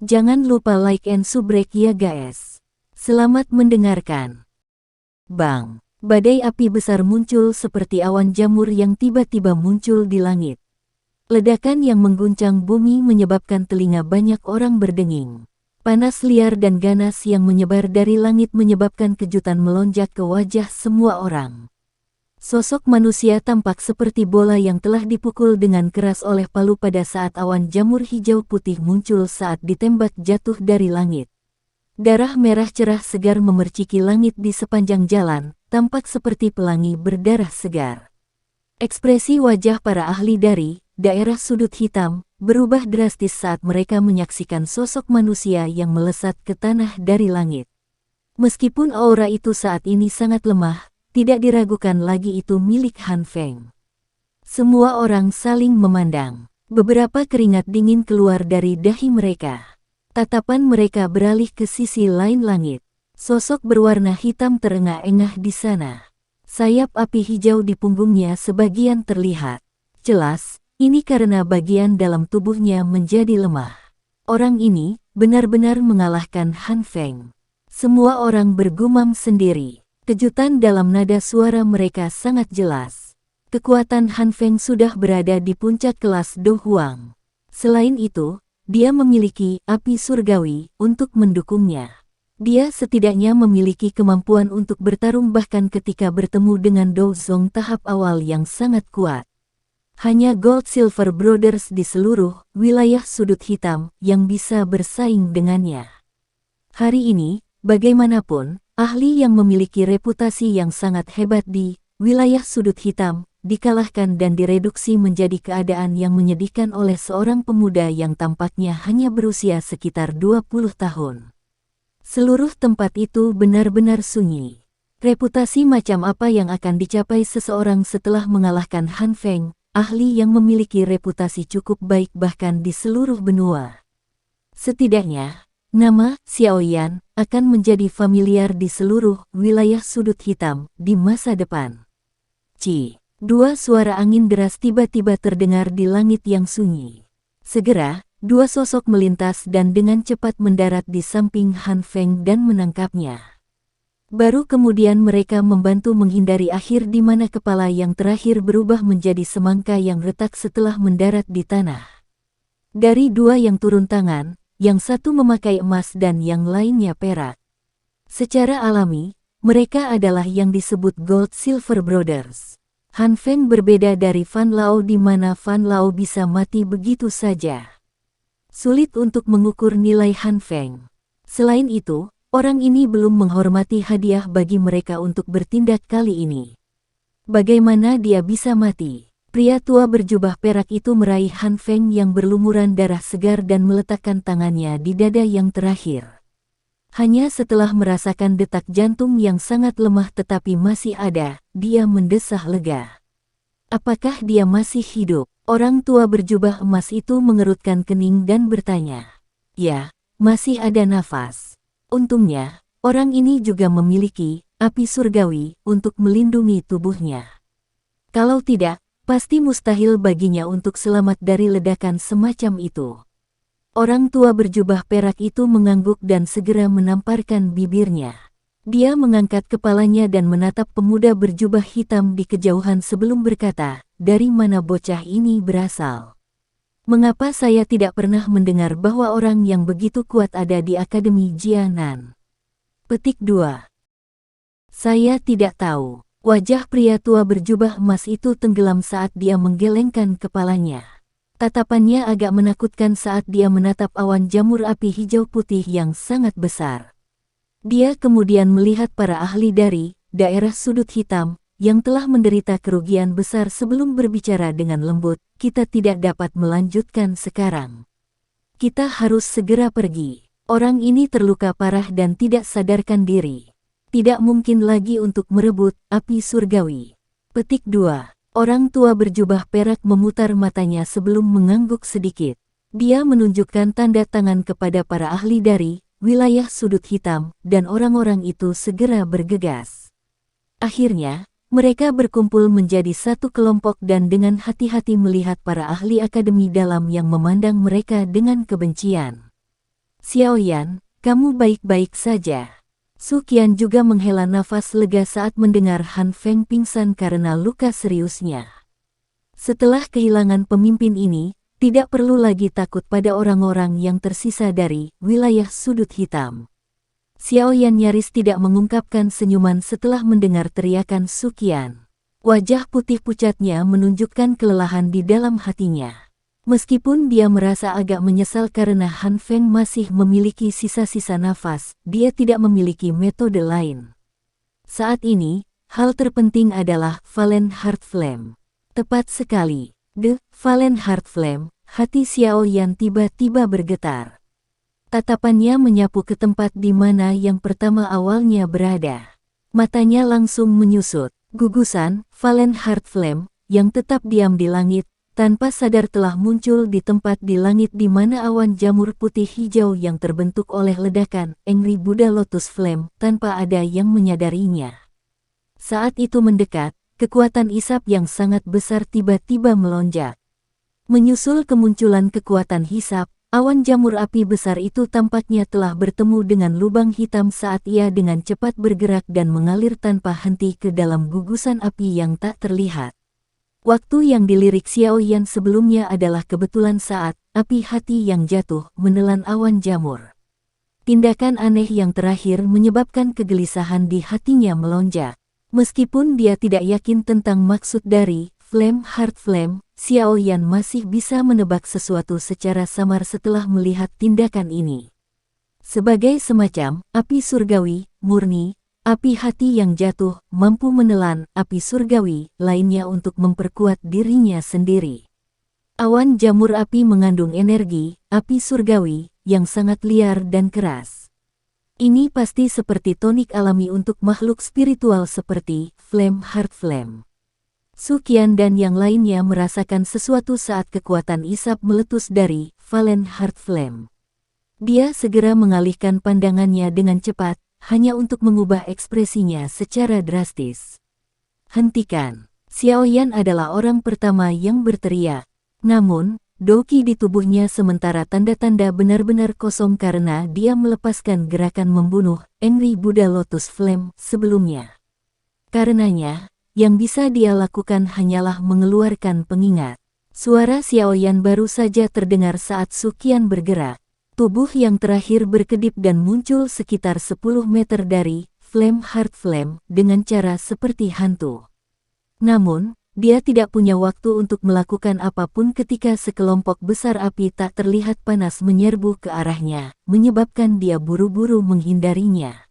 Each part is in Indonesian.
Jangan lupa like and subrek ya guys. Selamat mendengarkan. Bang! Badai api besar muncul seperti awan jamur yang tiba-tiba muncul di langit. Ledakan yang mengguncang bumi menyebabkan telinga banyak orang berdenging. Panas liar dan ganas yang menyebar dari langit menyebabkan kejutan melonjak ke wajah semua orang. Sosok manusia tampak seperti bola yang telah dipukul dengan keras oleh palu pada saat awan jamur hijau putih muncul saat ditembak jatuh dari langit. Darah merah cerah segar memerciki langit di sepanjang jalan, tampak seperti pelangi berdarah segar. Ekspresi wajah para ahli dari daerah sudut hitam berubah drastis saat mereka menyaksikan sosok manusia yang melesat ke tanah dari langit. Meskipun aura itu saat ini sangat lemah, tidak diragukan lagi itu milik Han Feng. Semua orang saling memandang. Beberapa keringat dingin keluar dari dahi mereka. Tatapan mereka beralih ke sisi lain langit. Sosok berwarna hitam terengah-engah di sana. Sayap api hijau di punggungnya sebagian terlihat. Jelas, ini karena bagian dalam tubuhnya menjadi lemah. Orang ini benar-benar mengalahkan Han Feng. Semua orang bergumam sendiri. Kejutan dalam nada suara mereka sangat jelas. Kekuatan Han Feng sudah berada di puncak kelas Do Huang. Selain itu, dia memiliki api surgawi untuk mendukungnya. Dia setidaknya memiliki kemampuan untuk bertarung bahkan ketika bertemu dengan Do Zong tahap awal yang sangat kuat. Hanya Gold Silver Brothers di seluruh wilayah sudut hitam yang bisa bersaing dengannya. Hari ini, bagaimanapun, ahli yang memiliki reputasi yang sangat hebat di wilayah sudut hitam, dikalahkan dan direduksi menjadi keadaan yang menyedihkan oleh seorang pemuda yang tampaknya hanya berusia sekitar 20 tahun. Seluruh tempat itu benar-benar sunyi. Reputasi macam apa yang akan dicapai seseorang setelah mengalahkan Han Feng, ahli yang memiliki reputasi cukup baik bahkan di seluruh benua. Setidaknya, nama Xiaoyan akan menjadi familiar di seluruh wilayah sudut hitam di masa depan. Dua suara angin deras tiba-tiba terdengar di langit yang sunyi. Segera, dua sosok melintas dan dengan cepat mendarat di samping Han Feng dan menangkapnya. Baru kemudian mereka membantu menghindari akhir di mana kepala yang terakhir berubah menjadi semangka yang retak setelah mendarat di tanah. Dari dua yang turun tangan, yang satu memakai emas dan yang lainnya perak. Secara alami, mereka adalah yang disebut Gold Silver Brothers. Han Feng berbeda dari Fan Lao di mana Fan Lao bisa mati begitu saja. Sulit untuk mengukur nilai Han Feng. Selain itu, orang ini belum menghormati hadiah bagi mereka untuk bertindak kali ini. Bagaimana dia bisa mati? Pria tua berjubah perak itu meraih Han Feng yang berlumuran darah segar dan meletakkan tangannya di dada yang terakhir. Hanya setelah merasakan detak jantung yang sangat lemah tetapi masih ada, dia mendesah lega. Apakah dia masih hidup? Orang tua berjubah emas itu mengerutkan kening dan bertanya. Ya, masih ada nafas. Untungnya, orang ini juga memiliki api surgawi untuk melindungi tubuhnya. Kalau tidak, pasti mustahil baginya untuk selamat dari ledakan semacam itu. Orang tua berjubah perak itu mengangguk dan segera menamparkan bibirnya. Dia mengangkat kepalanya dan menatap pemuda berjubah hitam di kejauhan sebelum berkata, "Dari mana bocah ini berasal? Mengapa saya tidak pernah mendengar bahwa orang yang begitu kuat ada di Akademi Jianan?" Petik 2. Saya tidak tahu. Wajah pria tua berjubah emas itu tenggelam saat dia menggelengkan kepalanya. Tatapannya agak menakutkan saat dia menatap awan jamur api hijau putih yang sangat besar. Dia kemudian melihat para ahli dari daerah sudut hitam yang telah menderita kerugian besar sebelum berbicara dengan lembut. Kita tidak dapat melanjutkan sekarang. Kita harus segera pergi. Orang ini terluka parah dan tidak sadarkan diri. Tidak mungkin lagi untuk merebut api surgawi. Petik 2. Orang tua berjubah perak memutar matanya sebelum mengangguk sedikit. Dia menunjukkan tanda tangan kepada para ahli dari wilayah sudut hitam, dan orang-orang itu segera bergegas. Akhirnya, mereka berkumpul menjadi satu kelompok dan dengan hati-hati melihat para ahli akademi dalam yang memandang mereka dengan kebencian. Xiaoyan, kamu baik-baik saja. Su Qian juga menghela nafas lega saat mendengar Han Feng pingsan karena luka seriusnya. Setelah kehilangan pemimpin ini, tidak perlu lagi takut pada orang-orang yang tersisa dari wilayah sudut hitam. Xiaoyan nyaris tidak mengungkapkan senyuman setelah mendengar teriakan Su Qian. Wajah putih pucatnya menunjukkan kelelahan di dalam hatinya. Meskipun dia merasa agak menyesal karena Han Feng masih memiliki sisa-sisa nafas, dia tidak memiliki metode lain. Saat ini, hal terpenting adalah Valen Heart Flame. Tepat sekali, The Valen Heart Flame, hati Xiaoyan tiba-tiba bergetar. Tatapannya menyapu ke tempat di mana yang pertama awalnya berada. Matanya langsung menyusut. Gugusan, Valen Heart Flame, yang tetap diam di langit, tanpa sadar telah muncul di tempat di langit di mana awan jamur putih hijau yang terbentuk oleh ledakan Angry Buddha Lotus Flame tanpa ada yang menyadarinya. Saat itu mendekat, kekuatan isap yang sangat besar tiba-tiba melonjak. Menyusul kemunculan kekuatan hisap, awan jamur api besar itu tampaknya telah bertemu dengan lubang hitam saat ia dengan cepat bergerak dan mengalir tanpa henti ke dalam gugusan api yang tak terlihat. Waktu yang dilirik Xiaoyan sebelumnya adalah kebetulan saat api hati yang jatuh menelan awan jamur. Tindakan aneh yang terakhir menyebabkan kegelisahan di hatinya melonjak. Meskipun dia tidak yakin tentang maksud dari Flame Heart Flame, Xiaoyan masih bisa menebak sesuatu secara samar setelah melihat tindakan ini. Sebagai semacam api surgawi, murni, api hati yang jatuh mampu menelan api surgawi lainnya untuk memperkuat dirinya sendiri. Awan jamur api mengandung energi, api surgawi, yang sangat liar dan keras. Ini pasti seperti tonik alami untuk makhluk spiritual seperti Flame Heart Flame. Su Qian dan yang lainnya merasakan sesuatu saat kekuatan isap meletus dari Valen Heart Flame. Dia segera mengalihkan pandangannya dengan cepat, hanya untuk mengubah ekspresinya secara drastis. Hentikan! Xiaoyan adalah orang pertama yang berteriak. Namun, Doki di tubuhnya sementara tanda-tanda benar-benar kosong karena dia melepaskan gerakan membunuh Angry Buddha Lotus Flame sebelumnya. Karenanya, yang bisa dia lakukan hanyalah mengeluarkan pengingat. Suara Xiaoyan baru saja terdengar saat Su Qian bergerak. Tubuh yang terakhir berkedip dan muncul sekitar 10 meter dari Flame Heart Flame dengan cara seperti hantu. Namun, dia tidak punya waktu untuk melakukan apapun ketika sekelompok besar api tak terlihat panas menyerbu ke arahnya, menyebabkan dia buru-buru menghindarinya.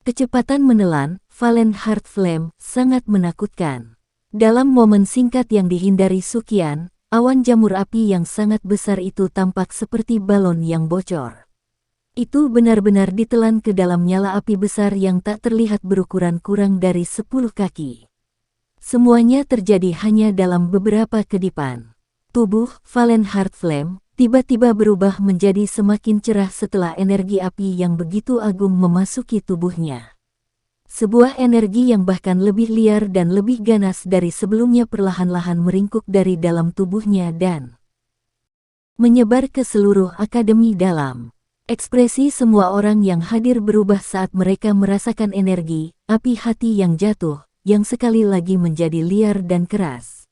Kecepatan menelan Valen Heart Flame sangat menakutkan. Dalam momen singkat yang dihindari Su Qian, awan jamur api yang sangat besar itu tampak seperti balon yang bocor. Itu benar-benar ditelan ke dalam nyala api besar yang tak terlihat berukuran kurang dari 10 kaki. Semuanya terjadi hanya dalam beberapa kedipan. Tubuh Valen Heart Flame tiba-tiba berubah menjadi semakin cerah setelah energi api yang begitu agung memasuki tubuhnya. Sebuah energi yang bahkan lebih liar dan lebih ganas dari sebelumnya perlahan-lahan meringkuk dari dalam tubuhnya dan menyebar ke seluruh akademi dalam. Ekspresi semua orang yang hadir berubah saat mereka merasakan energi api hati yang jatuh, yang sekali lagi menjadi liar dan keras.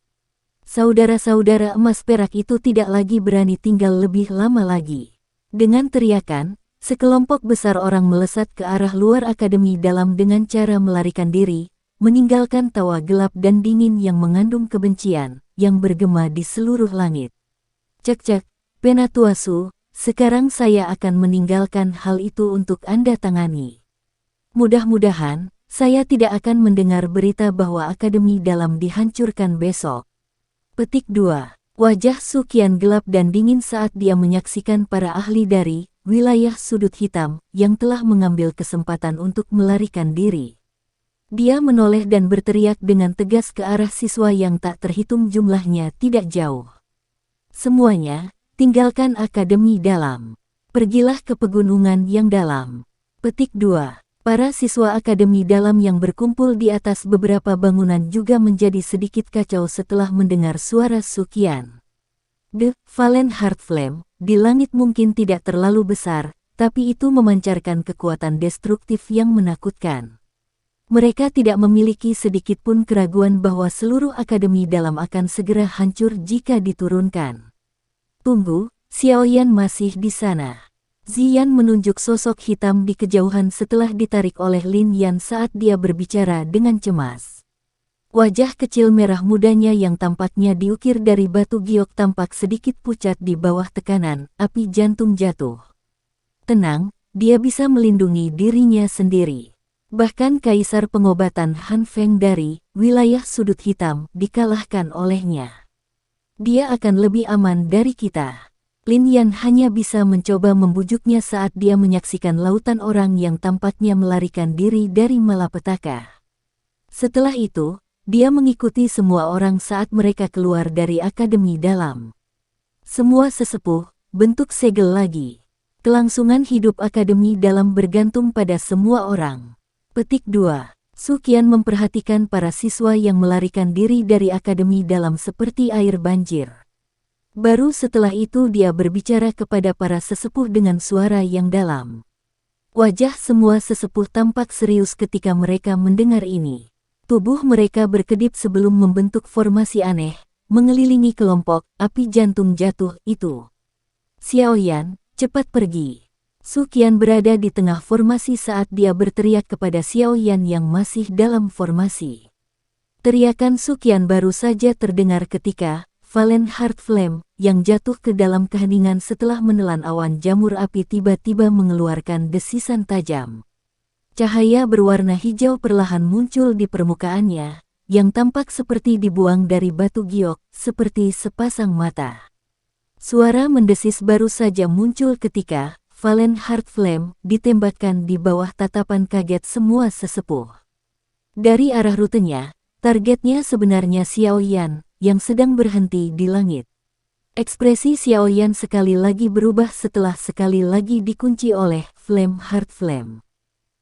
Saudara-saudara emas perak itu tidak lagi berani tinggal lebih lama lagi. Dengan teriakan, sekelompok besar orang melesat ke arah luar akademi dalam dengan cara melarikan diri, meninggalkan tawa gelap dan dingin yang mengandung kebencian, yang bergema di seluruh langit. Cek-cek, Penatuasu, sekarang saya akan meninggalkan hal itu untuk Anda tangani. Mudah-mudahan, saya tidak akan mendengar berita bahwa akademi dalam dihancurkan besok. Petik 2. Wajah Su Qian gelap dan dingin saat dia menyaksikan para ahli dari wilayah sudut hitam yang telah mengambil kesempatan untuk melarikan diri. Dia menoleh dan berteriak dengan tegas ke arah siswa yang tak terhitung jumlahnya tidak jauh. Semuanya, tinggalkan akademi dalam. Pergilah ke pegunungan yang dalam. Petik 2. Para siswa akademi dalam yang berkumpul di atas beberapa bangunan juga menjadi sedikit kacau setelah mendengar suara Su Qian. The Valen Heart Flame di langit mungkin tidak terlalu besar, tapi itu memancarkan kekuatan destruktif yang menakutkan. Mereka tidak memiliki sedikit pun keraguan bahwa seluruh akademi dalam akan segera hancur jika diturunkan. Tunggu, Xiaoyan masih di sana. Ziyan menunjuk sosok hitam di kejauhan setelah ditarik oleh Lin Yan saat dia berbicara dengan cemas. Wajah kecil merah mudanya yang tampaknya diukir dari batu giok tampak sedikit pucat di bawah tekanan, api jantung jatuh. Tenang, dia bisa melindungi dirinya sendiri. Bahkan kaisar pengobatan Han Feng dari wilayah sudut hitam dikalahkan olehnya. Dia akan lebih aman dari kita. Lin Yan hanya bisa mencoba membujuknya saat dia menyaksikan lautan orang yang tampaknya melarikan diri dari malapetaka. Setelah itu, dia mengikuti semua orang saat mereka keluar dari akademi dalam. Semua sesepuh, bentuk segel lagi. Kelangsungan hidup akademi dalam bergantung pada semua orang. Petik 2. Su Qian memperhatikan para siswa yang melarikan diri dari akademi dalam seperti air banjir. Baru setelah itu dia berbicara kepada para sesepuh dengan suara yang dalam. Wajah semua sesepuh tampak serius ketika mereka mendengar ini. Tubuh mereka berkedip sebelum membentuk formasi aneh, mengelilingi kelompok api jantung jatuh itu. Xiaoyan, cepat pergi. Su Qian berada di tengah formasi saat dia berteriak kepada Xiaoyan yang masih dalam formasi. Teriakan Su Qian baru saja terdengar ketika Valen Heart Flame yang jatuh ke dalam keheningan setelah menelan awan jamur api tiba-tiba mengeluarkan desisan tajam. Cahaya berwarna hijau perlahan muncul di permukaannya, yang tampak seperti dibuang dari batu giok, seperti sepasang mata. Suara mendesis baru saja muncul ketika Valen Heart Flame ditembakkan di bawah tatapan kaget semua sesepuh. Dari arah rutenya, targetnya sebenarnya Xiaoyan yang sedang berhenti di langit. Ekspresi Xiaoyan sekali lagi berubah setelah sekali lagi dikunci oleh Flame Heart Flame.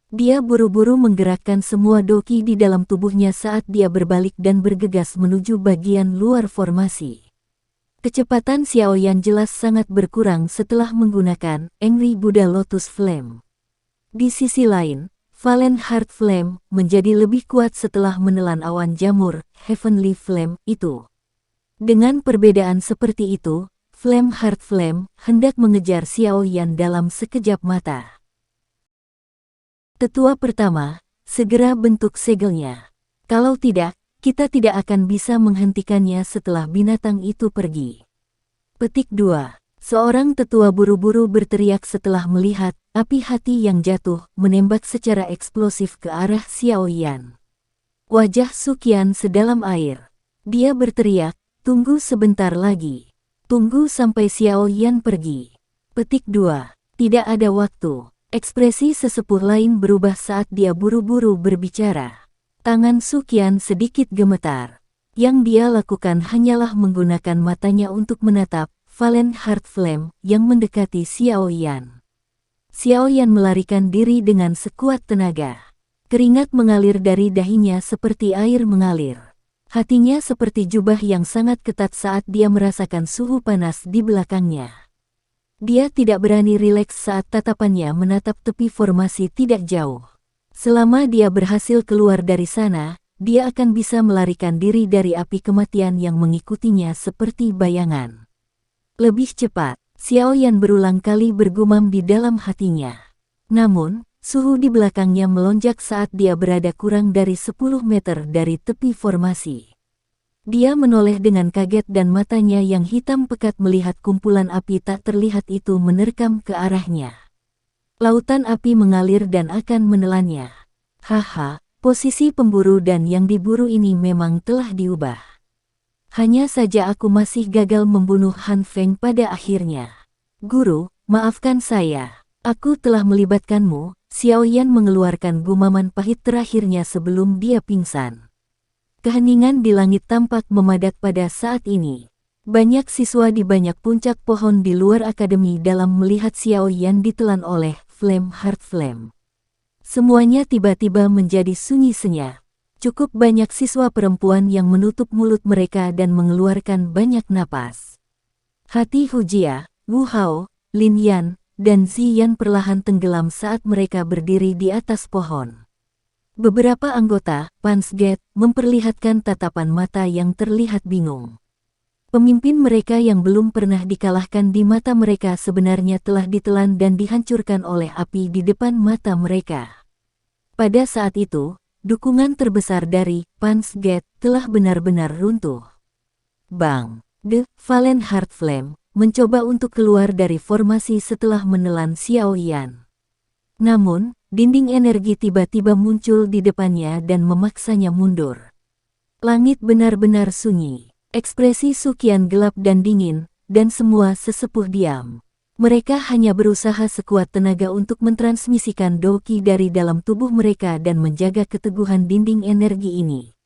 Dia buru-buru menggerakkan semua doki di dalam tubuhnya saat dia berbalik dan bergegas menuju bagian luar formasi. Kecepatan Xiaoyan jelas sangat berkurang setelah menggunakan Angry Buddha Lotus Flame. Di sisi lain, Valen Heart Flame menjadi lebih kuat setelah menelan awan jamur Heavenly Flame itu. Dengan perbedaan seperti itu, Flame Heart Flame hendak mengejar Xiaoyan dalam sekejap mata. Tetua pertama, segera bentuk segelnya. Kalau tidak, kita tidak akan bisa menghentikannya setelah binatang itu pergi. Petik 2. Seorang tetua buru-buru berteriak setelah melihat api hati yang jatuh menembak secara eksplosif ke arah Xiaoyan. Wajah Su Qian sedalam air. Dia berteriak, "Tunggu sebentar lagi. Tunggu sampai Xiaoyan pergi." Petik 2. Tidak ada waktu. Ekspresi sesepuh lain berubah saat dia buru-buru berbicara. Tangan Su Qian sedikit gemetar. Yang dia lakukan hanyalah menggunakan matanya untuk menatap Valen Heart Flame yang mendekati Xiaoyan. Xiaoyan melarikan diri dengan sekuat tenaga. Keringat mengalir dari dahinya seperti air mengalir. Hatinya seperti jubah yang sangat ketat saat dia merasakan suhu panas di belakangnya. Dia tidak berani rileks saat tatapannya menatap tepi formasi tidak jauh. Selama dia berhasil keluar dari sana, dia akan bisa melarikan diri dari api kematian yang mengikutinya seperti bayangan. Lebih cepat, Xiaoyan berulang kali bergumam di dalam hatinya. Namun, suhu di belakangnya melonjak saat dia berada kurang dari 10 meter dari tepi formasi. Dia menoleh dengan kaget dan matanya yang hitam pekat melihat kumpulan api tak terlihat itu menerkam ke arahnya. Lautan api mengalir dan akan menelannya. Haha, posisi pemburu dan yang diburu ini memang telah diubah. Hanya saja aku masih gagal membunuh Han Feng pada akhirnya. Guru, maafkan saya. Aku telah melibatkanmu. Xiaoyan mengeluarkan gumaman pahit terakhirnya sebelum dia pingsan. Keheningan di langit tampak memadat pada saat ini. Banyak siswa di banyak puncak pohon di luar akademi dalam melihat Xiaoyan ditelan oleh Flame Heart Flame. Semuanya tiba-tiba menjadi sunyi senyap. Cukup banyak siswa perempuan yang menutup mulut mereka dan mengeluarkan banyak napas. Hati Hu Jia, Wu Hao, Lin Yan, dan Ziyan perlahan tenggelam saat mereka berdiri di atas pohon. Beberapa anggota Pansgate memperlihatkan tatapan mata yang terlihat bingung. Pemimpin mereka yang belum pernah dikalahkan di mata mereka sebenarnya telah ditelan dan dihancurkan oleh api di depan mata mereka. Pada saat itu, dukungan terbesar dari Pansgate telah benar-benar runtuh. Bang! The Valen Heart Flame mencoba untuk keluar dari formasi setelah menelan Xiao Yan. Namun, dinding energi tiba-tiba muncul di depannya dan memaksanya mundur. Langit benar-benar sunyi. Ekspresi Suqian gelap dan dingin, dan semua sesepuh diam. Mereka hanya berusaha sekuat tenaga untuk mentransmisikan Doqi dari dalam tubuh mereka dan menjaga keteguhan dinding energi ini.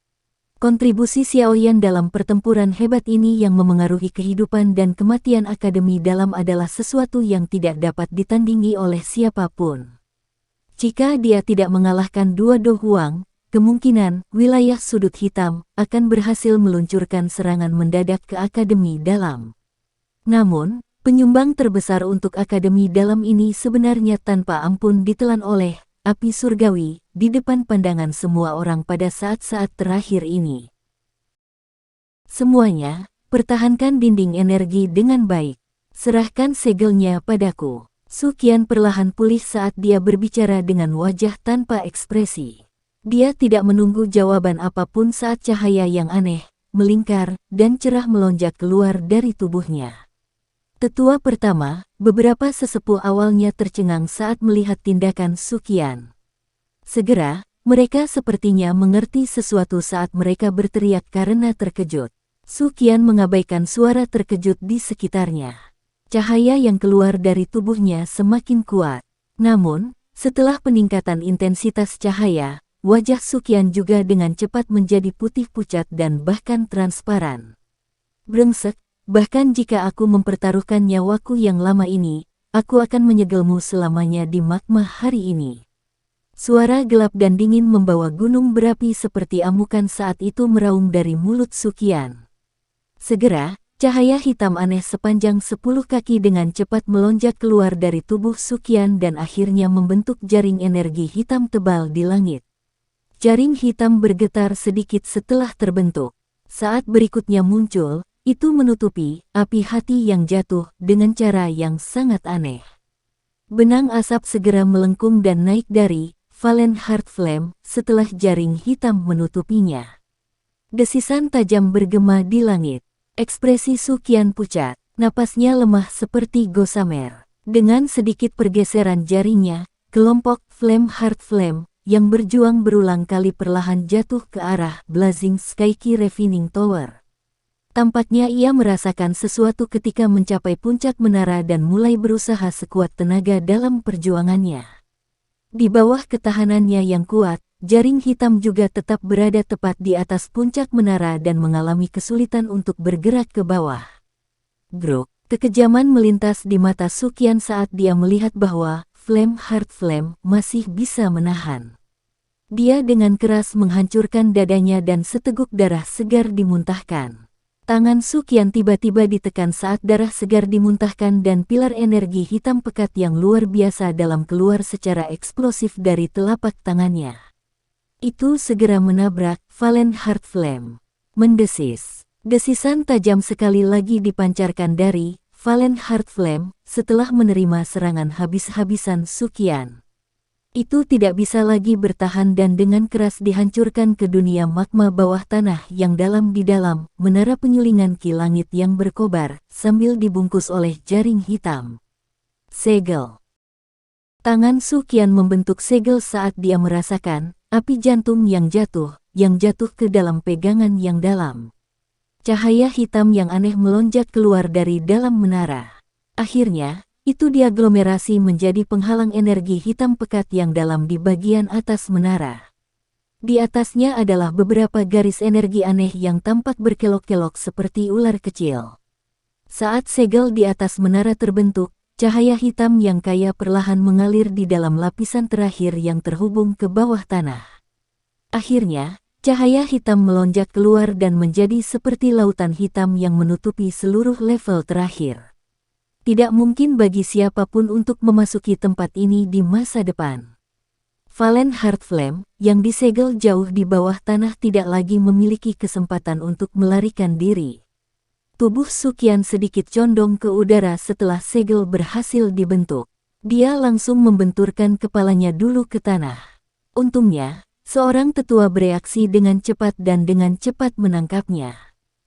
Kontribusi Xiaoyan dalam pertempuran hebat ini yang memengaruhi kehidupan dan kematian Akademi Dalam adalah sesuatu yang tidak dapat ditandingi oleh siapapun. Jika dia tidak mengalahkan dua Do Huang, kemungkinan wilayah sudut hitam akan berhasil meluncurkan serangan mendadak ke Akademi Dalam. Namun, penyumbang terbesar untuk Akademi Dalam ini sebenarnya tanpa ampun ditelan oleh api surgawi di depan pandangan semua orang pada saat-saat terakhir ini. Semuanya, pertahankan dinding energi dengan baik. Serahkan segelnya padaku. Suqian perlahan pulih saat dia berbicara dengan wajah tanpa ekspresi. Dia tidak menunggu jawaban apapun saat cahaya yang aneh, melingkar, dan cerah melonjak keluar dari tubuhnya. Tetua pertama, beberapa sesepuh awalnya tercengang saat melihat tindakan Suqian. Segera, mereka sepertinya mengerti sesuatu saat mereka berteriak karena terkejut. Suqian mengabaikan suara terkejut di sekitarnya. Cahaya yang keluar dari tubuhnya semakin kuat. Namun, setelah peningkatan intensitas cahaya, wajah Suqian juga dengan cepat menjadi putih pucat dan bahkan transparan. Brengsek, bahkan jika aku mempertaruhkan nyawaku yang lama ini, aku akan menyegelmu selamanya di magma hari ini. Suara gelap dan dingin membawa gunung berapi seperti amukan saat itu meraung dari mulut Suqian. Segera, cahaya hitam aneh sepanjang 10 kaki dengan cepat melonjak keluar dari tubuh Suqian dan akhirnya membentuk jaring energi hitam tebal di langit. Jaring hitam bergetar sedikit setelah terbentuk. Saat berikutnya muncul, itu menutupi api hati yang jatuh dengan cara yang sangat aneh. Benang asap segera melengkung dan naik dari Valen Heart Flame setelah jaring hitam menutupinya. Desisan tajam bergema di langit. Ekspresi Suqian pucat, napasnya lemah seperti gossamer. Dengan sedikit pergeseran jaringnya, kelompok Flame Heart Flame yang berjuang berulang kali perlahan jatuh ke arah Blazing Skyki Refining Tower. Tampaknya ia merasakan sesuatu ketika mencapai puncak menara dan mulai berusaha sekuat tenaga dalam perjuangannya. Di bawah ketahanannya yang kuat, jaring hitam juga tetap berada tepat di atas puncak menara dan mengalami kesulitan untuk bergerak ke bawah. Grok, kekejaman melintas di mata Suqian saat dia melihat bahwa Flame Heart Flame masih bisa menahan. Dia dengan keras menghancurkan dadanya dan seteguk darah segar dimuntahkan. Tangan Suqian tiba-tiba ditekan saat darah segar dimuntahkan dan pilar energi hitam pekat yang luar biasa dalam keluar secara eksplosif dari telapak tangannya. Itu segera menabrak Valen Heart Flame. Mendesis. Desisan tajam sekali lagi dipancarkan dari Valen Heart Flame setelah menerima serangan habis-habisan Suqian. Itu tidak bisa lagi bertahan dan dengan keras dihancurkan ke dunia magma bawah tanah yang dalam di dalam menara penyulingan ki langit yang berkobar sambil dibungkus oleh jaring hitam. Segel. Tangan Suqian membentuk segel saat dia merasakan api jantung yang jatuh ke dalam pegangan yang dalam. Cahaya hitam yang aneh melonjak keluar dari dalam menara. Akhirnya, itu diaglomerasi menjadi penghalang energi hitam pekat yang dalam di bagian atas menara. Di atasnya adalah beberapa garis energi aneh yang tampak berkelok-kelok seperti ular kecil. Saat segel di atas menara terbentuk, cahaya hitam yang kaya perlahan mengalir di dalam lapisan terakhir yang terhubung ke bawah tanah. Akhirnya, cahaya hitam melonjak keluar dan menjadi seperti lautan hitam yang menutupi seluruh level terakhir. Tidak mungkin bagi siapapun untuk memasuki tempat ini di masa depan. Valen Heartflame, yang disegel jauh di bawah tanah tidak lagi memiliki kesempatan untuk melarikan diri. Tubuh Suqian sedikit condong ke udara setelah segel berhasil dibentuk. Dia langsung membenturkan kepalanya dulu ke tanah. Untungnya, seorang tetua bereaksi dengan cepat dan dengan cepat menangkapnya.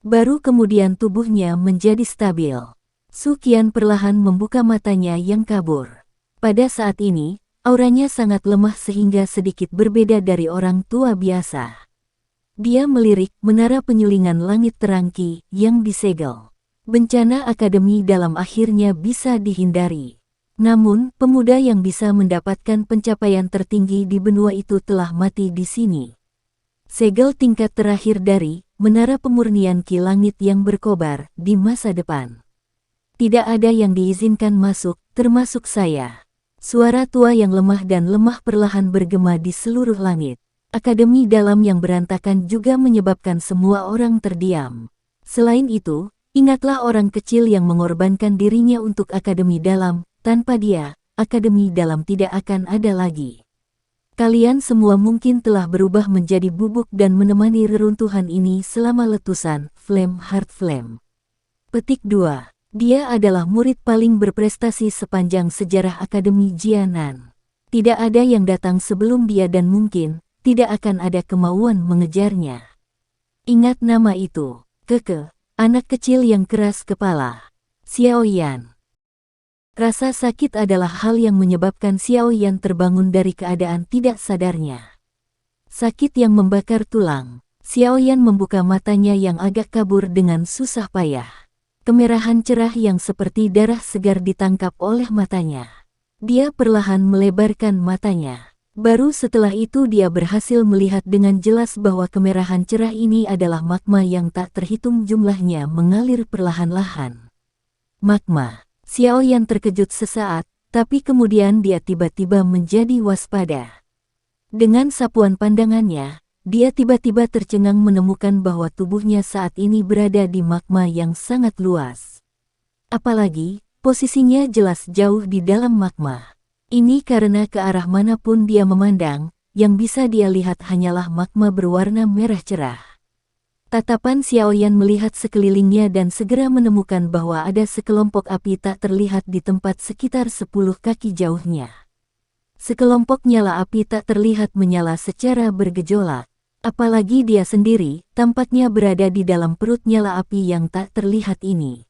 Baru kemudian tubuhnya menjadi stabil. Suqian perlahan membuka matanya yang kabur. Pada saat ini, auranya sangat lemah sehingga sedikit berbeda dari orang tua biasa. Dia melirik menara penyulingan langit terangki yang disegel. Bencana akademi dalam akhirnya bisa dihindari. Namun, pemuda yang bisa mendapatkan pencapaian tertinggi di benua itu telah mati di sini. Segel tingkat terakhir dari menara pemurnian ki langit yang berkobar di masa depan. Tidak ada yang diizinkan masuk, termasuk saya. Suara tua yang lemah dan lemah perlahan bergema di seluruh langit. Akademi dalam yang berantakan juga menyebabkan semua orang terdiam. Selain itu, ingatlah orang kecil yang mengorbankan dirinya untuk akademi dalam. Tanpa dia, akademi dalam tidak akan ada lagi. Kalian semua mungkin telah berubah menjadi bubuk dan menemani reruntuhan ini selama letusan Flame Heartflame. Petik 2. Dia adalah murid paling berprestasi sepanjang sejarah Akademi Jianan. Tidak ada yang datang sebelum dia dan mungkin tidak akan ada kemauan mengejarnya. Ingat nama itu, Keke, anak kecil yang keras kepala. Xiao Yan. Rasa sakit adalah hal yang menyebabkan Xiao Yan terbangun dari keadaan tidak sadarnya. Sakit yang membakar tulang. Xiao Yan membuka matanya yang agak kabur dengan susah payah. Kemerahan cerah yang seperti darah segar ditangkap oleh matanya. Dia perlahan melebarkan matanya. Baru setelah itu dia berhasil melihat dengan jelas bahwa kemerahan cerah ini adalah magma yang tak terhitung jumlahnya mengalir perlahan-lahan. Magma. Xiao Yan terkejut sesaat, tapi kemudian dia tiba-tiba menjadi waspada. Dengan sapuan pandangannya, dia tiba-tiba tercengang menemukan bahwa tubuhnya saat ini berada di magma yang sangat luas. Apalagi, posisinya jelas jauh di dalam magma. Ini karena ke arah manapun dia memandang, yang bisa dia lihat hanyalah magma berwarna merah cerah. Tatapan Xiao Yan melihat sekelilingnya dan segera menemukan bahwa ada sekelompok api tak terlihat di tempat sekitar 10 kaki jauhnya. Sekelompok nyala api tak terlihat menyala secara bergejolak. Apalagi dia sendiri, tampaknya berada di dalam perut nyala api yang tak terlihat ini.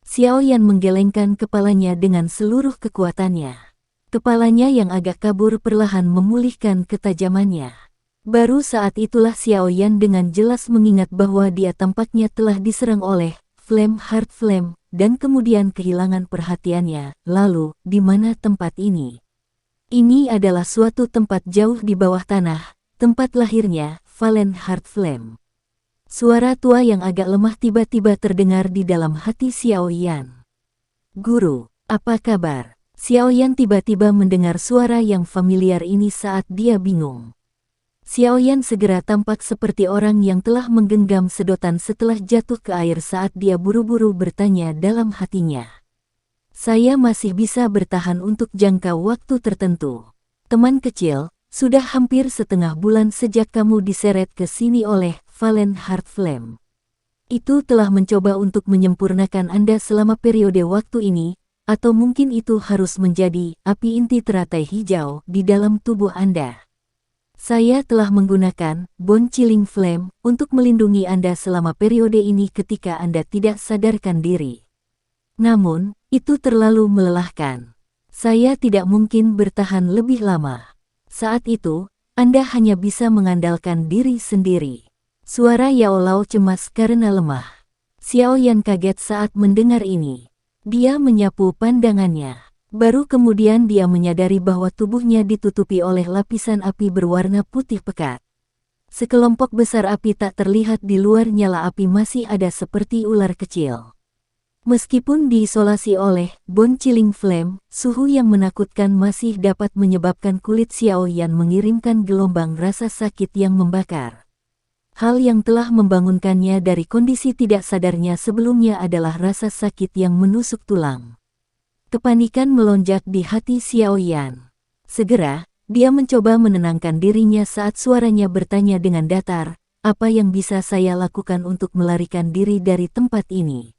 Xiao Yan menggelengkan kepalanya dengan seluruh kekuatannya. Kepalanya yang agak kabur perlahan memulihkan ketajamannya. Baru saat itulah Xiao Yan dengan jelas mengingat bahwa dia tampaknya telah diserang oleh Flame Heartflame dan kemudian kehilangan perhatiannya. Lalu, di mana tempat ini? Ini adalah suatu tempat jauh di bawah tanah. Tempat lahirnya, Valen Heartflame. Suara tua yang agak lemah tiba-tiba terdengar di dalam hati Xiao Yan. Guru, apa kabar? Xiao Yan tiba-tiba mendengar suara yang familiar ini saat dia bingung. Xiao Yan segera tampak seperti orang yang telah menggenggam sedotan setelah jatuh ke air saat dia buru-buru bertanya dalam hatinya. Saya masih bisa bertahan untuk jangka waktu tertentu. Teman kecil, sudah hampir setengah bulan sejak kamu diseret ke sini oleh Valen Heartflame. Itu telah mencoba untuk menyempurnakan Anda selama periode waktu ini, atau mungkin itu harus menjadi api inti teratai hijau di dalam tubuh Anda. Saya telah menggunakan Bone Chilling Flame untuk melindungi Anda selama periode ini ketika Anda tidak sadarkan diri. Namun, itu terlalu melelahkan. Saya tidak mungkin bertahan lebih lama. Saat itu, Anda hanya bisa mengandalkan diri sendiri. Suara Yao Lao cemas karena lemah. Xiao Yan kaget saat mendengar ini. Dia menyapu pandangannya. Baru kemudian dia menyadari bahwa tubuhnya ditutupi oleh lapisan api berwarna putih pekat. Sekelompok besar api tak terlihat di luar nyala api masih ada seperti ular kecil. Meskipun diisolasi oleh Bone Chilling Flame, suhu yang menakutkan masih dapat menyebabkan kulit Xiao Yan mengirimkan gelombang rasa sakit yang membakar. Hal yang telah membangunkannya dari kondisi tidak sadarnya sebelumnya adalah rasa sakit yang menusuk tulang. Kepanikan melonjak di hati Xiaoyan. Segera, dia mencoba menenangkan dirinya saat suaranya bertanya dengan datar, apa yang bisa saya lakukan untuk melarikan diri dari tempat ini?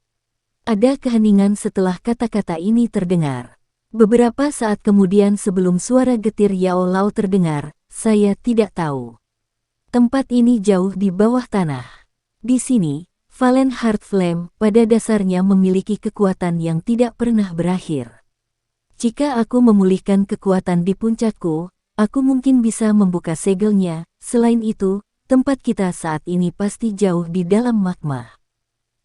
Ada keheningan setelah kata-kata ini terdengar. Beberapa saat kemudian sebelum suara getir Yao Lao terdengar, saya tidak tahu. Tempat ini jauh di bawah tanah. Di sini, Valen Heart Flame pada dasarnya memiliki kekuatan yang tidak pernah berakhir. Jika aku memulihkan kekuatan di puncakku, aku mungkin bisa membuka segelnya. Selain itu, tempat kita saat ini pasti jauh di dalam magma.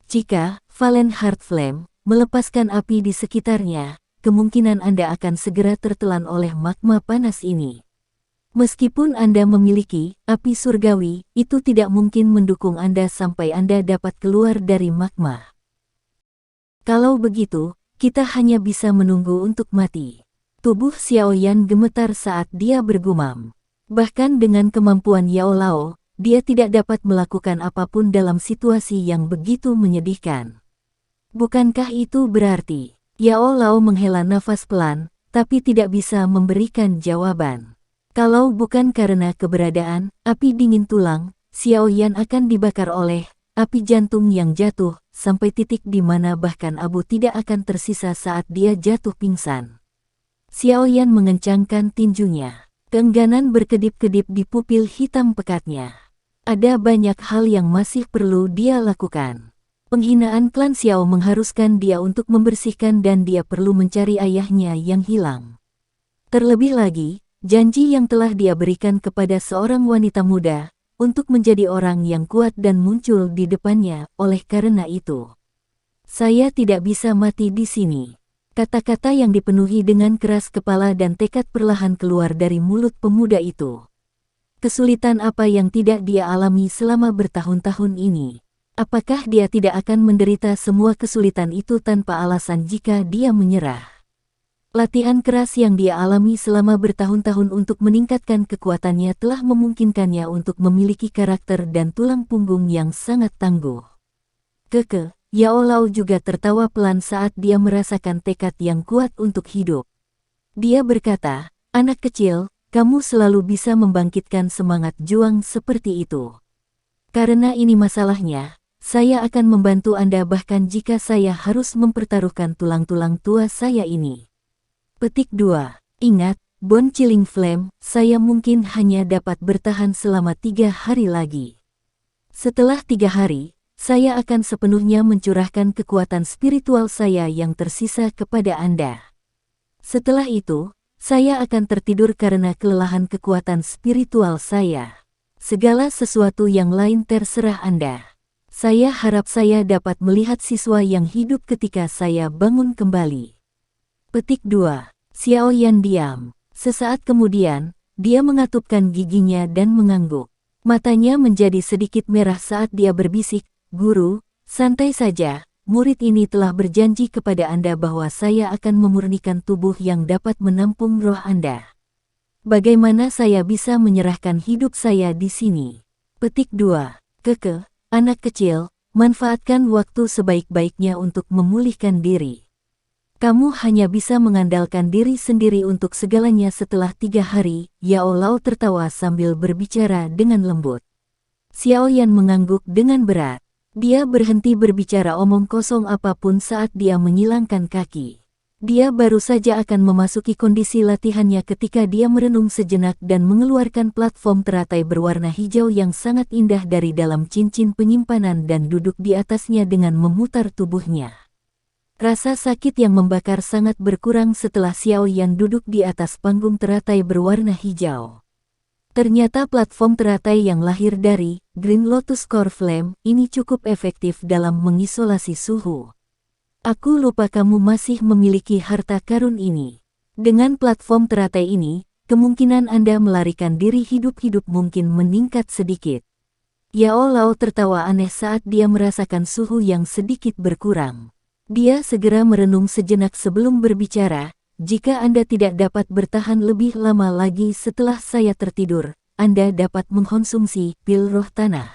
Jika Valen Heart Flame melepaskan api di sekitarnya, kemungkinan Anda akan segera tertelan oleh magma panas ini. Meskipun Anda memiliki api surgawi, itu tidak mungkin mendukung Anda sampai Anda dapat keluar dari magma. Kalau begitu, kita hanya bisa menunggu untuk mati. Tubuh Xiaoyan gemetar saat dia bergumam. Bahkan dengan kemampuan Yao Lao, dia tidak dapat melakukan apapun dalam situasi yang begitu menyedihkan. Bukankah itu berarti Yao Lao menghela nafas pelan, tapi tidak bisa memberikan jawaban? Kalau bukan karena keberadaan api dingin tulang, Xiaoyan akan dibakar oleh api jantung yang jatuh, sampai titik di mana bahkan abu tidak akan tersisa saat dia jatuh pingsan. Xiaoyan mengencangkan tinjunya. Keengganan berkedip-kedip di pupil hitam pekatnya. Ada banyak hal yang masih perlu dia lakukan. Penghinaan klan Xiao mengharuskan dia untuk membersihkan dan dia perlu mencari ayahnya yang hilang. Terlebih lagi, janji yang telah dia berikan kepada seorang wanita muda, untuk menjadi orang yang kuat dan muncul di depannya. Oleh karena itu, saya tidak bisa mati di sini. Kata-kata yang dipenuhi dengan keras kepala dan tekad perlahan keluar dari mulut pemuda itu. Kesulitan apa yang tidak dia alami selama bertahun-tahun ini? Apakah dia tidak akan menderita semua kesulitan itu tanpa alasan jika dia menyerah? Latihan keras yang dia alami selama bertahun-tahun untuk meningkatkan kekuatannya telah memungkinkannya untuk memiliki karakter dan tulang punggung yang sangat tangguh. Yao Lao juga tertawa pelan saat dia merasakan tekad yang kuat untuk hidup. Dia berkata, "Anak kecil, kamu selalu bisa membangkitkan semangat juang seperti itu. Karena ini masalahnya, saya akan membantu Anda bahkan jika saya harus mempertaruhkan tulang-tulang tua saya ini." Petik 2. Ingat, Bone Chilling Flame, saya mungkin hanya dapat bertahan selama 3 hari lagi. Setelah 3 hari, saya akan sepenuhnya mencurahkan kekuatan spiritual saya yang tersisa kepada Anda. Setelah itu, saya akan tertidur karena kelelahan kekuatan spiritual saya. Segala sesuatu yang lain terserah Anda. Saya harap saya dapat melihat siswa yang hidup ketika saya bangun kembali. Petik 2. Xiaoyan diam. Sesaat kemudian, dia mengatupkan giginya dan mengangguk. Matanya menjadi sedikit merah saat dia berbisik, "Guru, santai saja. Murid ini telah berjanji kepada Anda bahwa saya akan memurnikan tubuh yang dapat menampung roh Anda. Bagaimana saya bisa menyerahkan hidup saya di sini?" Petik 2. Anak kecil, manfaatkan waktu sebaik-baiknya untuk memulihkan diri. Kamu hanya bisa mengandalkan diri sendiri untuk segalanya setelah 3 hari, Yao Lao tertawa sambil berbicara dengan lembut. Xiaoyan mengangguk dengan berat. Dia berhenti berbicara omong kosong apapun saat dia menyilangkan kaki. Dia baru saja akan memasuki kondisi latihannya ketika dia merenung sejenak dan mengeluarkan platform teratai berwarna hijau yang sangat indah dari dalam cincin penyimpanan dan duduk di atasnya dengan memutar tubuhnya. Rasa sakit yang membakar sangat berkurang setelah Xiaoyan duduk di atas panggung teratai berwarna hijau. Ternyata platform teratai yang lahir dari Green Lotus Core Flame ini cukup efektif dalam mengisolasi suhu. Aku lupa kamu masih memiliki harta karun ini. Dengan platform teratai ini, kemungkinan Anda melarikan diri hidup-hidup mungkin meningkat sedikit. Yao Lao tertawa aneh saat dia merasakan suhu yang sedikit berkurang. Dia segera merenung sejenak sebelum berbicara. "Jika Anda tidak dapat bertahan lebih lama lagi setelah saya tertidur, Anda dapat mengkonsumsi pil roh tanah.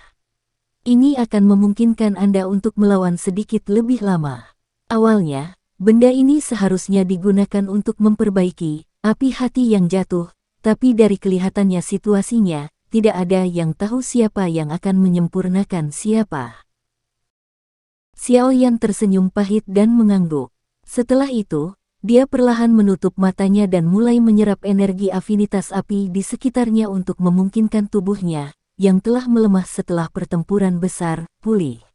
Ini akan memungkinkan Anda untuk melawan sedikit lebih lama. Awalnya, benda ini seharusnya digunakan untuk memperbaiki api hati yang jatuh, tapi dari kelihatannya situasinya, tidak ada yang tahu siapa yang akan menyempurnakan siapa. Xiaoyan tersenyum pahit dan mengangguk. Setelah itu, dia perlahan menutup matanya dan mulai menyerap energi afinitas api di sekitarnya untuk memungkinkan tubuhnya, yang telah melemah setelah pertempuran besar, pulih.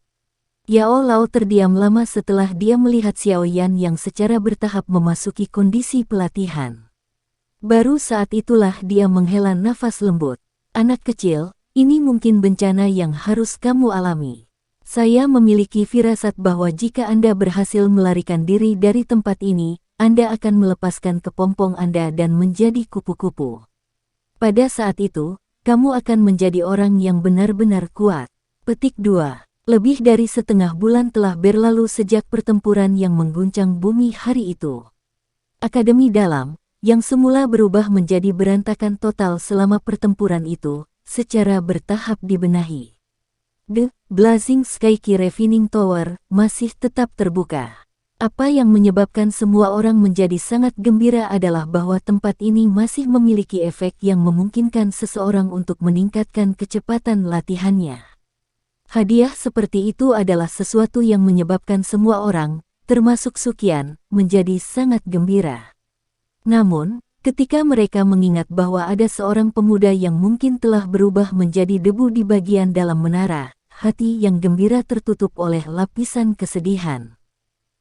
Yao Lao terdiam lama setelah dia melihat Xiaoyan yang secara bertahap memasuki kondisi pelatihan. Baru saat itulah dia menghela nafas lembut. Anak kecil, ini mungkin bencana yang harus kamu alami. Saya memiliki firasat bahwa jika Anda berhasil melarikan diri dari tempat ini, Anda akan melepaskan kepompong Anda dan menjadi kupu-kupu. Pada saat itu, kamu akan menjadi orang yang benar-benar kuat. Petik 2. Lebih dari setengah bulan telah berlalu sejak pertempuran yang mengguncang bumi hari itu. Akademi Dalam, yang semula berubah menjadi berantakan total selama pertempuran itu, secara bertahap dibenahi. The Blazing Sky Key Refining Tower masih tetap terbuka. Apa yang menyebabkan semua orang menjadi sangat gembira adalah bahwa tempat ini masih memiliki efek yang memungkinkan seseorang untuk meningkatkan kecepatan latihannya. Hadiah seperti itu adalah sesuatu yang menyebabkan semua orang, termasuk Suqian, menjadi sangat gembira. Namun, ketika mereka mengingat bahwa ada seorang pemuda yang mungkin telah berubah menjadi debu di bagian dalam menara, hati yang gembira tertutup oleh lapisan kesedihan.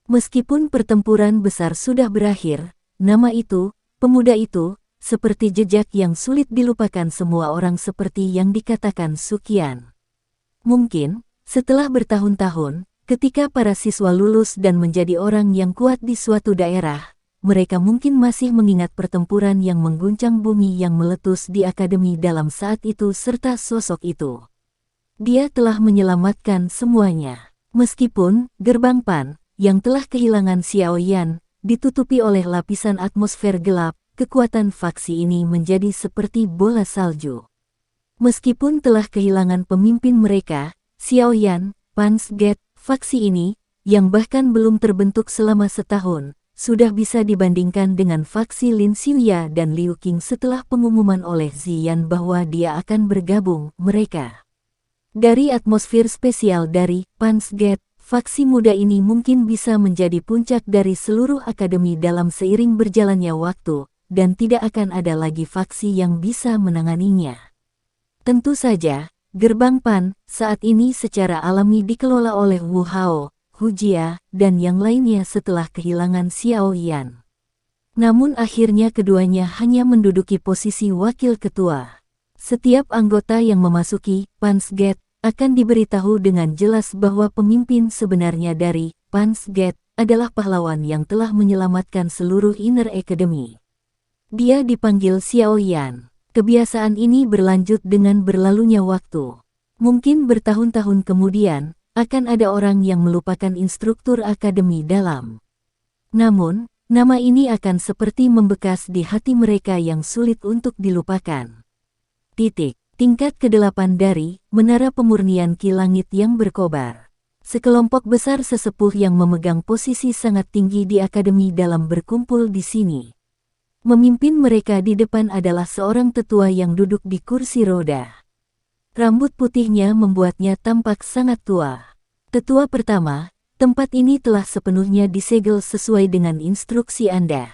Meskipun pertempuran besar sudah berakhir, nama itu, pemuda itu, seperti jejak yang sulit dilupakan semua orang seperti yang dikatakan Suqian. Mungkin, setelah bertahun-tahun, ketika para siswa lulus dan menjadi orang yang kuat di suatu daerah, mereka mungkin masih mengingat pertempuran yang mengguncang bumi yang meletus di akademi dalam saat itu serta sosok itu. Dia telah menyelamatkan semuanya. Meskipun, gerbang Pan, yang telah kehilangan Xiaoyan, ditutupi oleh lapisan atmosfer gelap, kekuatan faksi ini menjadi seperti bola salju. Meskipun telah kehilangan pemimpin mereka, Xiaoyan, Pan's Gate, faksi ini, yang bahkan belum terbentuk selama setahun, sudah bisa dibandingkan dengan faksi Lin Xiuya dan Liu Qing setelah pengumuman oleh Ziyan bahwa dia akan bergabung mereka. Dari atmosfer spesial dari Pan's Gate, faksi muda ini mungkin bisa menjadi puncak dari seluruh akademi dalam seiring berjalannya waktu, dan tidak akan ada lagi faksi yang bisa menanganinya. Tentu saja, gerbang Pan saat ini secara alami dikelola oleh Wu Hao, Hu Jia, dan yang lainnya setelah kehilangan Xiaoyan. Namun akhirnya keduanya hanya menduduki posisi wakil ketua. Setiap anggota yang memasuki Pan's Gate akan diberitahu dengan jelas bahwa pemimpin sebenarnya dari Pan's Gate adalah pahlawan yang telah menyelamatkan seluruh Inner Academy. Dia dipanggil Xiaoyan. Kebiasaan ini berlanjut dengan berlalunya waktu. Mungkin bertahun-tahun kemudian, akan ada orang yang melupakan instruktur Akademi Dalam. Namun, nama ini akan seperti membekas di hati mereka yang sulit untuk dilupakan. Tingkat ke-8 dari Menara Pemurnian Ki Langit yang berkobar. Sekelompok besar sesepuh yang memegang posisi sangat tinggi di Akademi Dalam berkumpul di sini. Memimpin mereka di depan adalah seorang tetua yang duduk di kursi roda. Rambut putihnya membuatnya tampak sangat tua. Tetua pertama, tempat ini telah sepenuhnya disegel sesuai dengan instruksi Anda.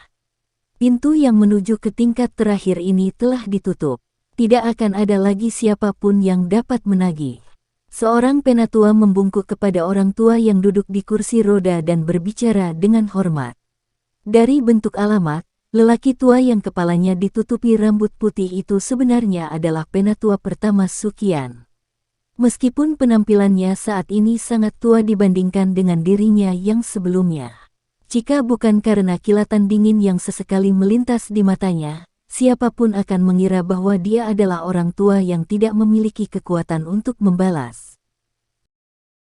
Pintu yang menuju ke tingkat terakhir ini telah ditutup. Tidak akan ada lagi siapapun yang dapat menagih. Seorang penatua membungkuk kepada orang tua yang duduk di kursi roda dan berbicara dengan hormat. Dari bentuk alamat, lelaki tua yang kepalanya ditutupi rambut putih itu sebenarnya adalah penatua pertama Suqian. Meskipun penampilannya saat ini sangat tua dibandingkan dengan dirinya yang sebelumnya. Jika bukan karena kilatan dingin yang sesekali melintas di matanya, siapapun akan mengira bahwa dia adalah orang tua yang tidak memiliki kekuatan untuk membalas.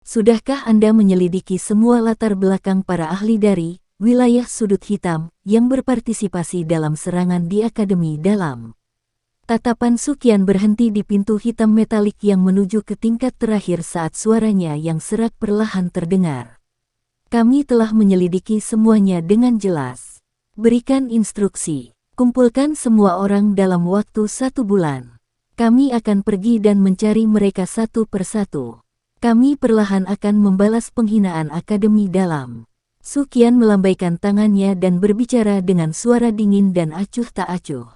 Sudahkah Anda menyelidiki semua latar belakang para ahli dari wilayah sudut hitam yang berpartisipasi dalam serangan di Akademi Dalam? Tatapan Suqian berhenti di pintu hitam metalik yang menuju ke tingkat terakhir saat suaranya yang serak perlahan terdengar. Kami telah menyelidiki semuanya dengan jelas. Berikan instruksi. Kumpulkan semua orang dalam waktu 1 bulan. Kami akan pergi dan mencari mereka satu persatu. Kami perlahan akan membalas penghinaan Akademi Dalam. Su Qian melambaikan tangannya dan berbicara dengan suara dingin dan acuh tak acuh.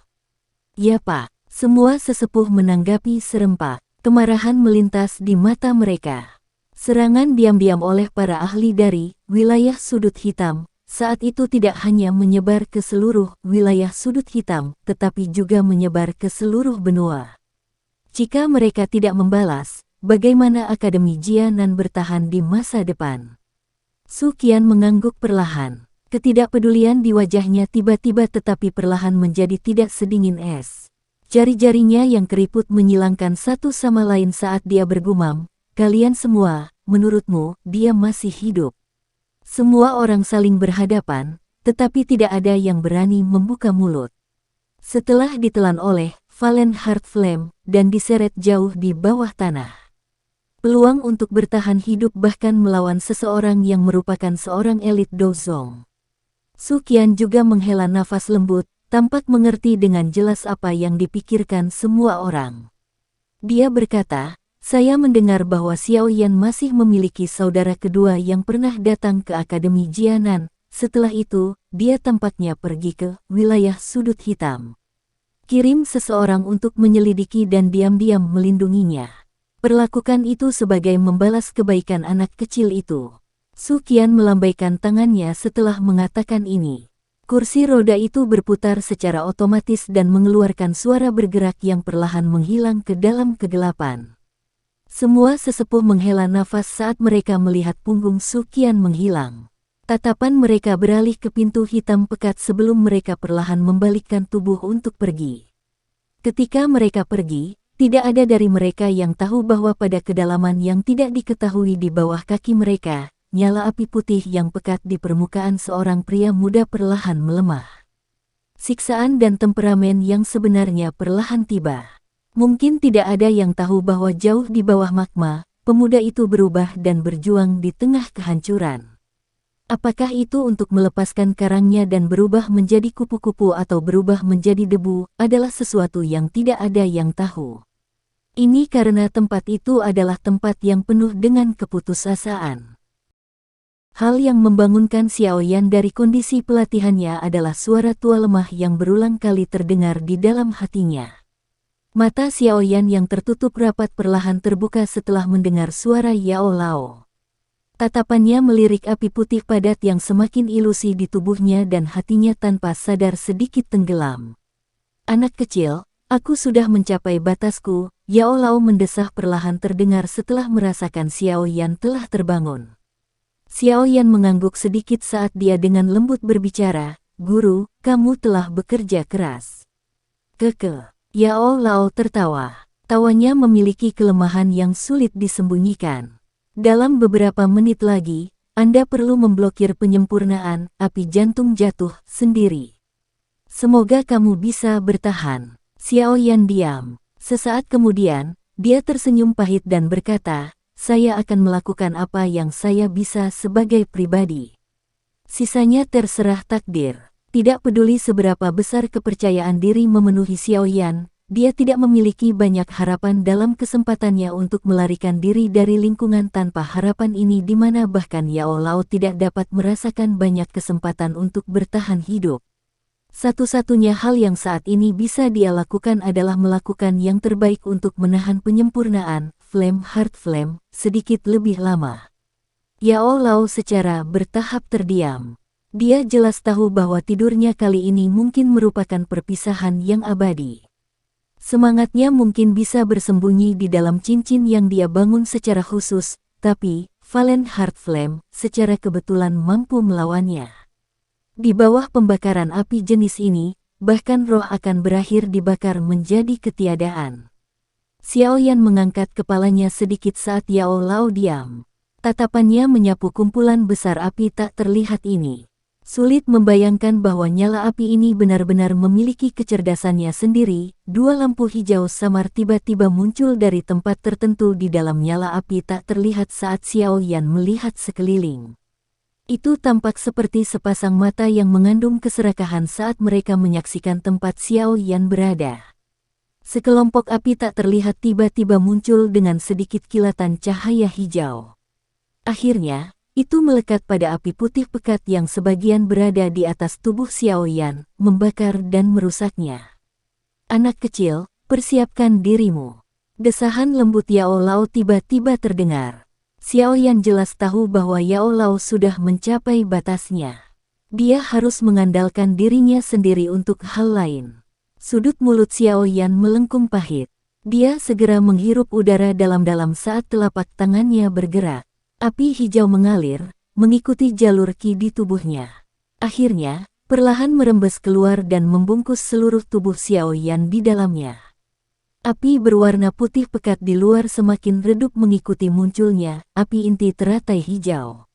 Ya Pak, semua sesepuh menanggapi serempak. Kemarahan melintas di mata mereka. Serangan diam-diam oleh para ahli dari wilayah sudut hitam saat itu tidak hanya menyebar ke seluruh wilayah sudut hitam, tetapi juga menyebar ke seluruh benua. Jika mereka tidak membalas, bagaimana Akademi Jianan bertahan di masa depan? Su Qian mengangguk perlahan. Ketidakpedulian di wajahnya tiba-tiba tetapi perlahan menjadi tidak sedingin es. Jari-jarinya yang keriput menyilangkan satu sama lain saat dia bergumam, "Kalian semua, menurutmu, dia masih hidup?" Semua orang saling berhadapan, tetapi tidak ada yang berani membuka mulut. Setelah ditelan oleh Valen Heart Flame dan diseret jauh di bawah tanah, peluang untuk bertahan hidup bahkan melawan seseorang yang merupakan seorang elit Dozong. Su Qian juga menghela nafas lembut, tampak mengerti dengan jelas apa yang dipikirkan semua orang. Dia berkata, "Saya mendengar bahwa Xiao Yan masih memiliki saudara kedua yang pernah datang ke Akademi Jianan. Setelah itu, dia tampaknya pergi ke wilayah sudut hitam. Kirim seseorang untuk menyelidiki dan diam-diam melindunginya. Perlakukan itu sebagai membalas kebaikan anak kecil itu." Su Qian melambaikan tangannya setelah mengatakan ini. Kursi roda itu berputar secara otomatis dan mengeluarkan suara bergerak yang perlahan menghilang ke dalam kegelapan. Semua sesepuh menghela nafas saat mereka melihat punggung Su Qian menghilang. Tatapan mereka beralih ke pintu hitam pekat sebelum mereka perlahan membalikkan tubuh untuk pergi. Ketika mereka pergi, tidak ada dari mereka yang tahu bahwa pada kedalaman yang tidak diketahui di bawah kaki mereka, nyala api putih yang pekat di permukaan seorang pria muda perlahan melemah. Siksaan dan temperamen yang sebenarnya perlahan tiba. Mungkin tidak ada yang tahu bahwa jauh di bawah magma, pemuda itu berubah dan berjuang di tengah kehancuran. Apakah itu untuk melepaskan karangnya dan berubah menjadi kupu-kupu atau berubah menjadi debu, adalah sesuatu yang tidak ada yang tahu. Ini karena tempat itu adalah tempat yang penuh dengan keputusasaan. Hal yang membangunkan Xiao Yan dari kondisi pelatihannya adalah suara tua lemah yang berulang kali terdengar di dalam hatinya. Mata Xiao Yan yang tertutup rapat perlahan terbuka setelah mendengar suara Yao Lao. Tatapannya melirik api putih padat yang semakin ilusi di tubuhnya dan hatinya tanpa sadar sedikit tenggelam. "Anak kecil, aku sudah mencapai batasku," Yao Lao mendesah perlahan terdengar setelah merasakan Xiao Yan telah terbangun. Xiao Yan mengangguk sedikit saat dia dengan lembut berbicara, "Guru, kamu telah bekerja keras." "Keke." Yao Lao tertawa. Tawanya memiliki kelemahan yang sulit disembunyikan. "Dalam beberapa menit lagi, Anda perlu memblokir penyempurnaan api jantung jatuh sendiri. Semoga kamu bisa bertahan." Xiao Yan diam. Sesaat kemudian, dia tersenyum pahit dan berkata, "Saya akan melakukan apa yang saya bisa sebagai pribadi. Sisanya terserah takdir." Tidak peduli seberapa besar kepercayaan diri memenuhi Xiao Yan, dia tidak memiliki banyak harapan dalam kesempatannya untuk melarikan diri dari lingkungan tanpa harapan ini di mana bahkan Yao Lao tidak dapat merasakan banyak kesempatan untuk bertahan hidup. Satu-satunya hal yang saat ini bisa dia lakukan adalah melakukan yang terbaik untuk menahan penyempurnaan Flame Heart Flame sedikit lebih lama. Yao Lao secara bertahap terdiam. Dia jelas tahu bahwa tidurnya kali ini mungkin merupakan perpisahan yang abadi. Semangatnya mungkin bisa bersembunyi di dalam cincin yang dia bangun secara khusus, tapi Valen Heart Flame secara kebetulan mampu melawannya. Di bawah pembakaran api jenis ini, bahkan roh akan berakhir dibakar menjadi ketiadaan. Xiao Yan mengangkat kepalanya sedikit saat Yao Lao diam. Tatapannya menyapu kumpulan besar api tak terlihat ini. Sulit membayangkan bahwa nyala api ini benar-benar memiliki kecerdasannya sendiri. Dua lampu hijau samar tiba-tiba muncul dari tempat tertentu di dalam nyala api tak terlihat saat Xiao Yan melihat sekeliling. Itu tampak seperti sepasang mata yang mengandung keserakahan saat mereka menyaksikan tempat Xiao Yan berada. Sekelompok api tak terlihat tiba-tiba muncul dengan sedikit kilatan cahaya hijau. Akhirnya, itu melekat pada api putih pekat yang sebagian berada di atas tubuh Xiao Yan, membakar dan merusaknya. Anak kecil, persiapkan dirimu. Desahan lembut Yao Lao tiba-tiba terdengar. Xiao Yan jelas tahu bahwa Yao Lao sudah mencapai batasnya. Dia harus mengandalkan dirinya sendiri untuk hal lain. Sudut mulut Xiao Yan melengkung pahit. Dia segera menghirup udara dalam-dalam saat telapak tangannya bergerak. Api hijau mengalir, mengikuti jalur ki di tubuhnya. Akhirnya, perlahan merembes keluar dan membungkus seluruh tubuh Xiao Yan di dalamnya. Api berwarna putih pekat di luar semakin redup mengikuti munculnya api inti teratai hijau.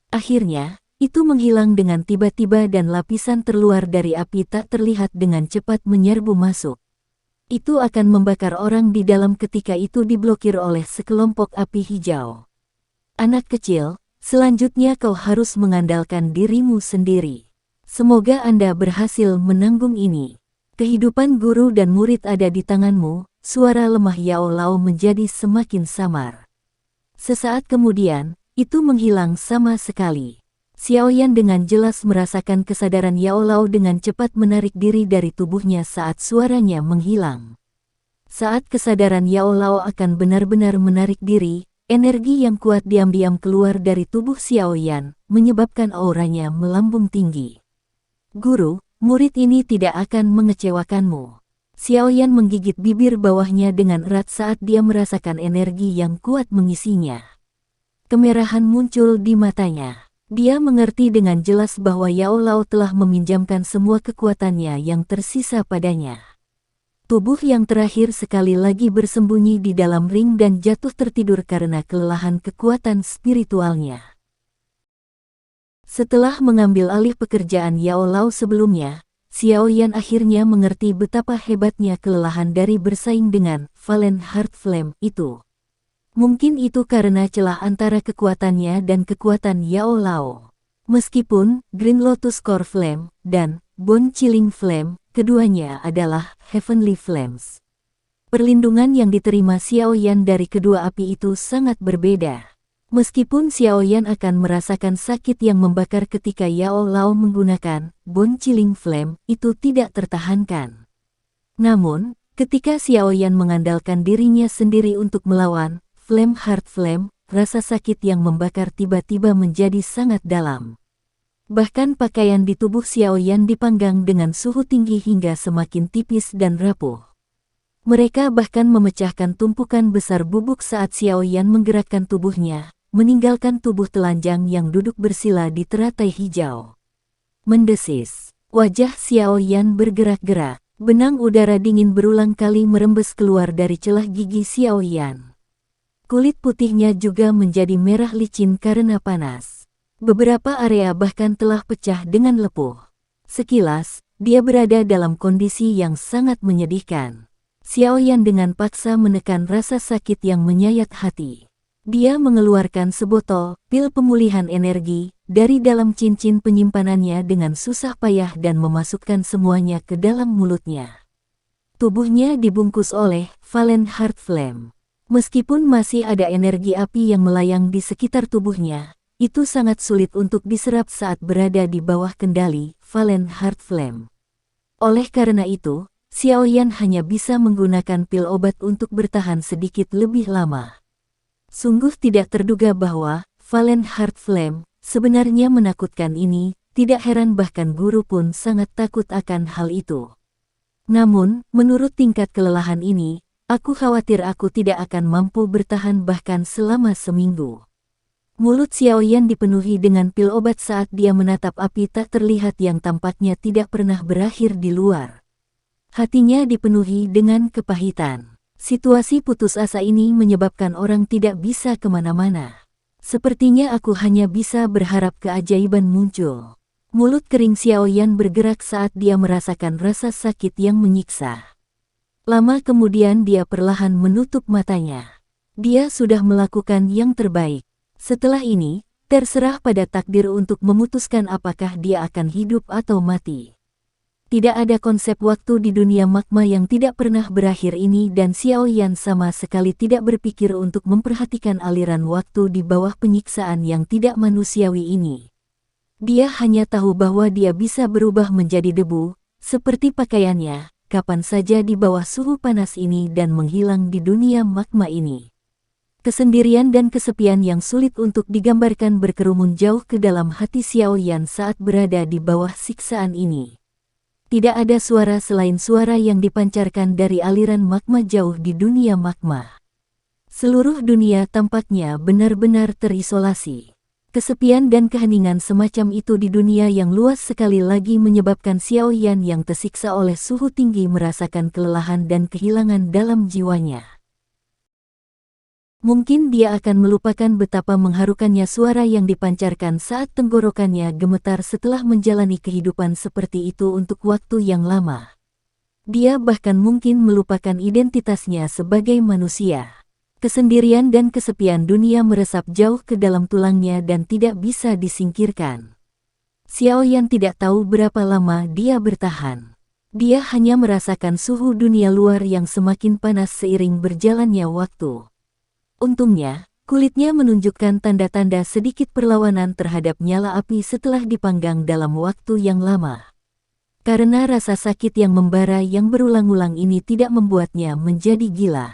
Akhirnya, itu menghilang dengan tiba-tiba dan lapisan terluar dari api tak terlihat dengan cepat menyerbu masuk. Itu akan membakar orang di dalam ketika itu diblokir oleh sekelompok api hijau. Anak kecil, selanjutnya kau harus mengandalkan dirimu sendiri. Semoga Anda berhasil menanggung ini. Kehidupan guru dan murid ada di tanganmu. Suara lemah Yao Lao menjadi semakin samar. Sesaat kemudian, itu menghilang sama sekali. Xiao Yan dengan jelas merasakan kesadaran Yao Lao dengan cepat menarik diri dari tubuhnya saat suaranya menghilang. Saat kesadaran Yao Lao akan benar-benar menarik diri, energi yang kuat diam-diam keluar dari tubuh Xiao Yan, menyebabkan auranya melambung tinggi. Guru, murid ini tidak akan mengecewakanmu. Xiao Yan menggigit bibir bawahnya dengan erat saat dia merasakan energi yang kuat mengisinya. Kemerahan muncul di matanya. Dia mengerti dengan jelas bahwa Yao Lao telah meminjamkan semua kekuatannya yang tersisa padanya. Tubuh yang terakhir sekali lagi bersembunyi di dalam ring dan jatuh tertidur karena kelelahan kekuatan spiritualnya. Setelah mengambil alih pekerjaan Yao Lao sebelumnya, Xiao Yan akhirnya mengerti betapa hebatnya kelelahan dari bersaing dengan Valen Heart Flame itu. Mungkin itu karena celah antara kekuatannya dan kekuatan Yao Lao. Meskipun Green Lotus Core Flame dan Bone Chilling Flame, keduanya adalah Heavenly Flames. Perlindungan yang diterima Xiao Yan dari kedua api itu sangat berbeda. Meskipun Xiao Yan akan merasakan sakit yang membakar ketika Yao Lao menggunakan Bone Chilling Flame, itu tidak tertahankan. Namun, ketika Xiao Yan mengandalkan dirinya sendiri untuk melawan Flame Heart Flame, rasa sakit yang membakar tiba-tiba menjadi sangat dalam. Bahkan pakaian di tubuh Xiao Yan dipanggang dengan suhu tinggi hingga semakin tipis dan rapuh. Mereka bahkan memecahkan tumpukan besar bubuk saat Xiao Yan menggerakkan tubuhnya, meninggalkan tubuh telanjang yang duduk bersila di teratai hijau. Mendesis, wajah Xiao Yan bergerak-gerak, benang udara dingin berulang kali merembes keluar dari celah gigi Xiao Yan. Kulit putihnya juga menjadi merah licin karena panas. Beberapa area bahkan telah pecah dengan lepuh. Sekilas, dia berada dalam kondisi yang sangat menyedihkan. Xiao Yan dengan paksa menekan rasa sakit yang menyayat hati. Dia mengeluarkan sebotol pil pemulihan energi dari dalam cincin penyimpanannya dengan susah payah dan memasukkan semuanya ke dalam mulutnya. Tubuhnya dibungkus oleh Valen Heart Flame. Meskipun masih ada energi api yang melayang di sekitar tubuhnya, itu sangat sulit untuk diserap saat berada di bawah kendali Valen Heart Flame. Oleh karena itu, Xiao Yan hanya bisa menggunakan pil obat untuk bertahan sedikit lebih lama. Sungguh tidak terduga bahwa Valen Heart Flame sebenarnya menakutkan ini, tidak heran bahkan guru pun sangat takut akan hal itu. Namun, menurut tingkat kelelahan ini, aku khawatir aku tidak akan mampu bertahan bahkan selama seminggu. Mulut Xiao Yan dipenuhi dengan pil obat saat dia menatap api tak terlihat yang tampaknya tidak pernah berakhir di luar. Hatinya dipenuhi dengan kepahitan. Situasi putus asa ini menyebabkan orang tidak bisa kemana-mana. Sepertinya aku hanya bisa berharap keajaiban muncul. Mulut kering Xiao Yan bergerak saat dia merasakan rasa sakit yang menyiksa. Lama kemudian dia perlahan menutup matanya. Dia sudah melakukan yang terbaik. Setelah ini, Terserah pada takdir untuk memutuskan apakah dia akan hidup atau mati. Tidak ada konsep waktu di dunia magma yang tidak pernah berakhir ini dan Xiao Yan sama sekali tidak berpikir untuk memperhatikan aliran waktu di bawah penyiksaan yang tidak manusiawi ini. Dia hanya tahu bahwa dia bisa berubah menjadi debu, seperti pakaiannya, kapan saja di bawah suhu panas ini dan menghilang di dunia magma ini. Kesendirian dan kesepian yang sulit untuk digambarkan berkerumun jauh ke dalam hati Xiao Yan saat berada di bawah siksaan ini. Tidak ada suara selain suara yang dipancarkan dari aliran magma jauh di dunia magma. Seluruh dunia tampaknya benar-benar terisolasi. Kesepian dan keheningan semacam itu di dunia yang luas sekali lagi menyebabkan Xiao Yan yang tersiksa oleh suhu tinggi merasakan kelelahan dan kehilangan dalam jiwanya. Mungkin dia akan melupakan betapa mengharukannya suara yang dipancarkan saat tenggorokannya gemetar setelah menjalani kehidupan seperti itu untuk waktu yang lama. Dia bahkan mungkin melupakan identitasnya sebagai manusia. Kesendirian dan kesepian dunia meresap jauh ke dalam tulangnya dan tidak bisa disingkirkan. Xiao Yan tidak tahu berapa lama dia bertahan. Dia hanya merasakan suhu dunia luar yang semakin panas seiring berjalannya waktu. Untungnya, kulitnya menunjukkan tanda-tanda sedikit perlawanan terhadap nyala api setelah dipanggang dalam waktu yang lama. Karena rasa sakit yang membara yang berulang-ulang ini tidak membuatnya menjadi gila.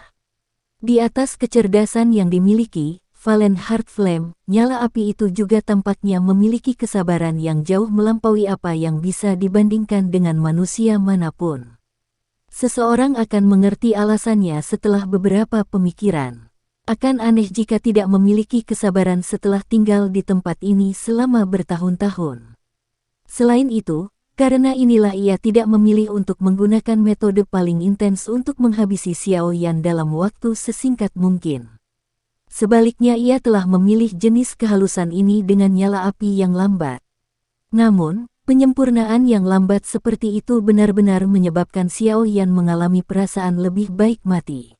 Di atas kecerdasan yang dimiliki, Valen Heart Flame, nyala api itu juga tampaknya memiliki kesabaran yang jauh melampaui apa yang bisa dibandingkan dengan manusia manapun. Seseorang akan mengerti alasannya setelah beberapa pemikiran. Akan aneh jika tidak memiliki kesabaran setelah tinggal di tempat ini selama bertahun-tahun. Selain itu, karena inilah ia tidak memilih untuk menggunakan metode paling intens untuk menghabisi Xiao Yan dalam waktu sesingkat mungkin. Sebaliknya ia telah memilih jenis kehalusan ini dengan nyala api yang lambat. Namun, penyempurnaan yang lambat seperti itu benar-benar menyebabkan Xiao Yan mengalami perasaan lebih baik mati.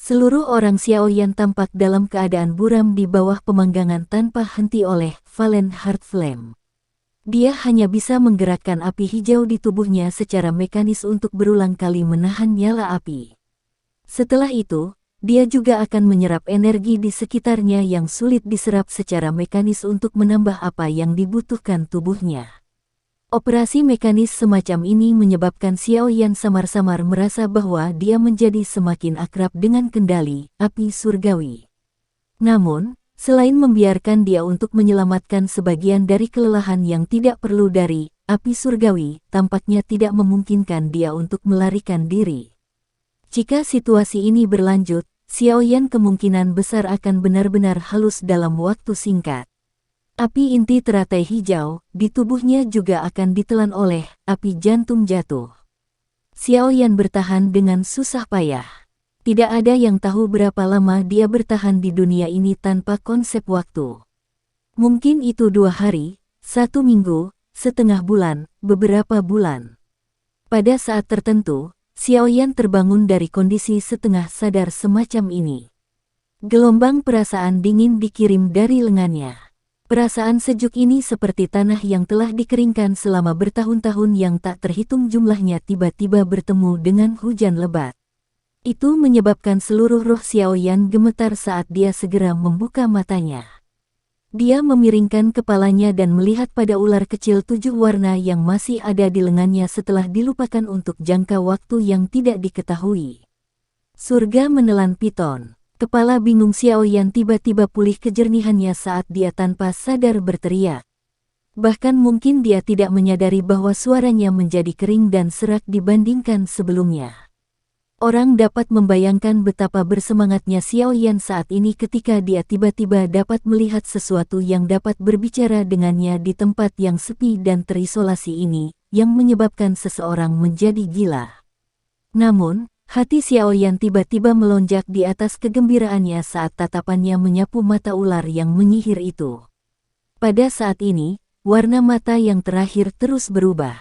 Seluruh orang Xiao Yan tampak dalam keadaan buram di bawah pemanggangan tanpa henti oleh Valen Heart Flame. Dia hanya bisa menggerakkan api hijau di tubuhnya secara mekanis untuk berulang kali menahan nyala api. Setelah itu, dia juga akan menyerap energi di sekitarnya yang sulit diserap secara mekanis untuk menambah apa yang dibutuhkan tubuhnya. Operasi mekanis semacam ini menyebabkan Xiao Yan samar-samar merasa bahwa dia menjadi semakin akrab dengan kendali api surgawi. Namun, selain membiarkan dia untuk menyelamatkan sebagian dari kelelahan yang tidak perlu dari api surgawi, tampaknya tidak memungkinkan dia untuk melarikan diri. Jika situasi ini berlanjut, Xiao Yan kemungkinan besar akan benar-benar halus dalam waktu singkat. Api inti teratai hijau di tubuhnya juga akan ditelan oleh api jantung jatuh. Xiao Yan bertahan dengan susah payah. Tidak ada yang tahu berapa lama dia bertahan di dunia ini tanpa konsep waktu. Mungkin itu 2 hari, 1 minggu, setengah bulan, beberapa bulan. Pada saat tertentu, Xiao Yan terbangun dari kondisi setengah sadar semacam ini. Gelombang perasaan dingin dikirim dari lengannya. Perasaan sejuk ini seperti tanah yang telah dikeringkan selama bertahun-tahun yang tak terhitung jumlahnya tiba-tiba bertemu dengan hujan lebat. Itu menyebabkan seluruh roh Xiao Yan gemetar saat dia segera membuka matanya. Dia memiringkan kepalanya dan melihat pada ular kecil 7 warna yang masih ada di lengannya setelah dilupakan untuk jangka waktu yang tidak diketahui. Surga menelan piton. Kepala bingung Xiao Yan tiba-tiba pulih kejernihannya saat dia tanpa sadar berteriak. Bahkan mungkin dia tidak menyadari bahwa suaranya menjadi kering dan serak dibandingkan sebelumnya. Orang dapat membayangkan betapa bersemangatnya Xiao Yan saat ini ketika dia tiba-tiba dapat melihat sesuatu yang dapat berbicara dengannya di tempat yang sepi dan terisolasi ini, yang menyebabkan seseorang menjadi gila. Namun, hati Xiao Yan tiba-tiba melonjak di atas kegembiraannya saat tatapannya menyapu mata ular yang menyihir itu. Pada saat ini, warna mata yang terakhir terus berubah.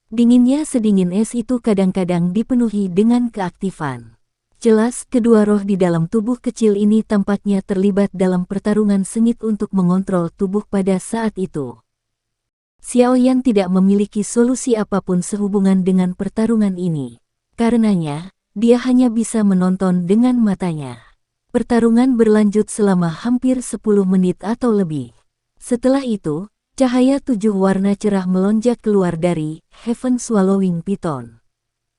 Dinginnya sedingin es itu kadang-kadang dipenuhi dengan keaktifan. Jelas, kedua roh di dalam tubuh kecil ini tampaknya terlibat dalam pertarungan sengit untuk mengontrol tubuh pada saat itu. Xiaoyan tidak memiliki solusi apapun sehubungan dengan pertarungan ini. Karenanya, dia hanya bisa menonton dengan matanya. Pertarungan berlanjut selama hampir 10 menit atau lebih. Setelah itu, cahaya 7 warna cerah melonjak keluar dari Heaven Swallowing Python.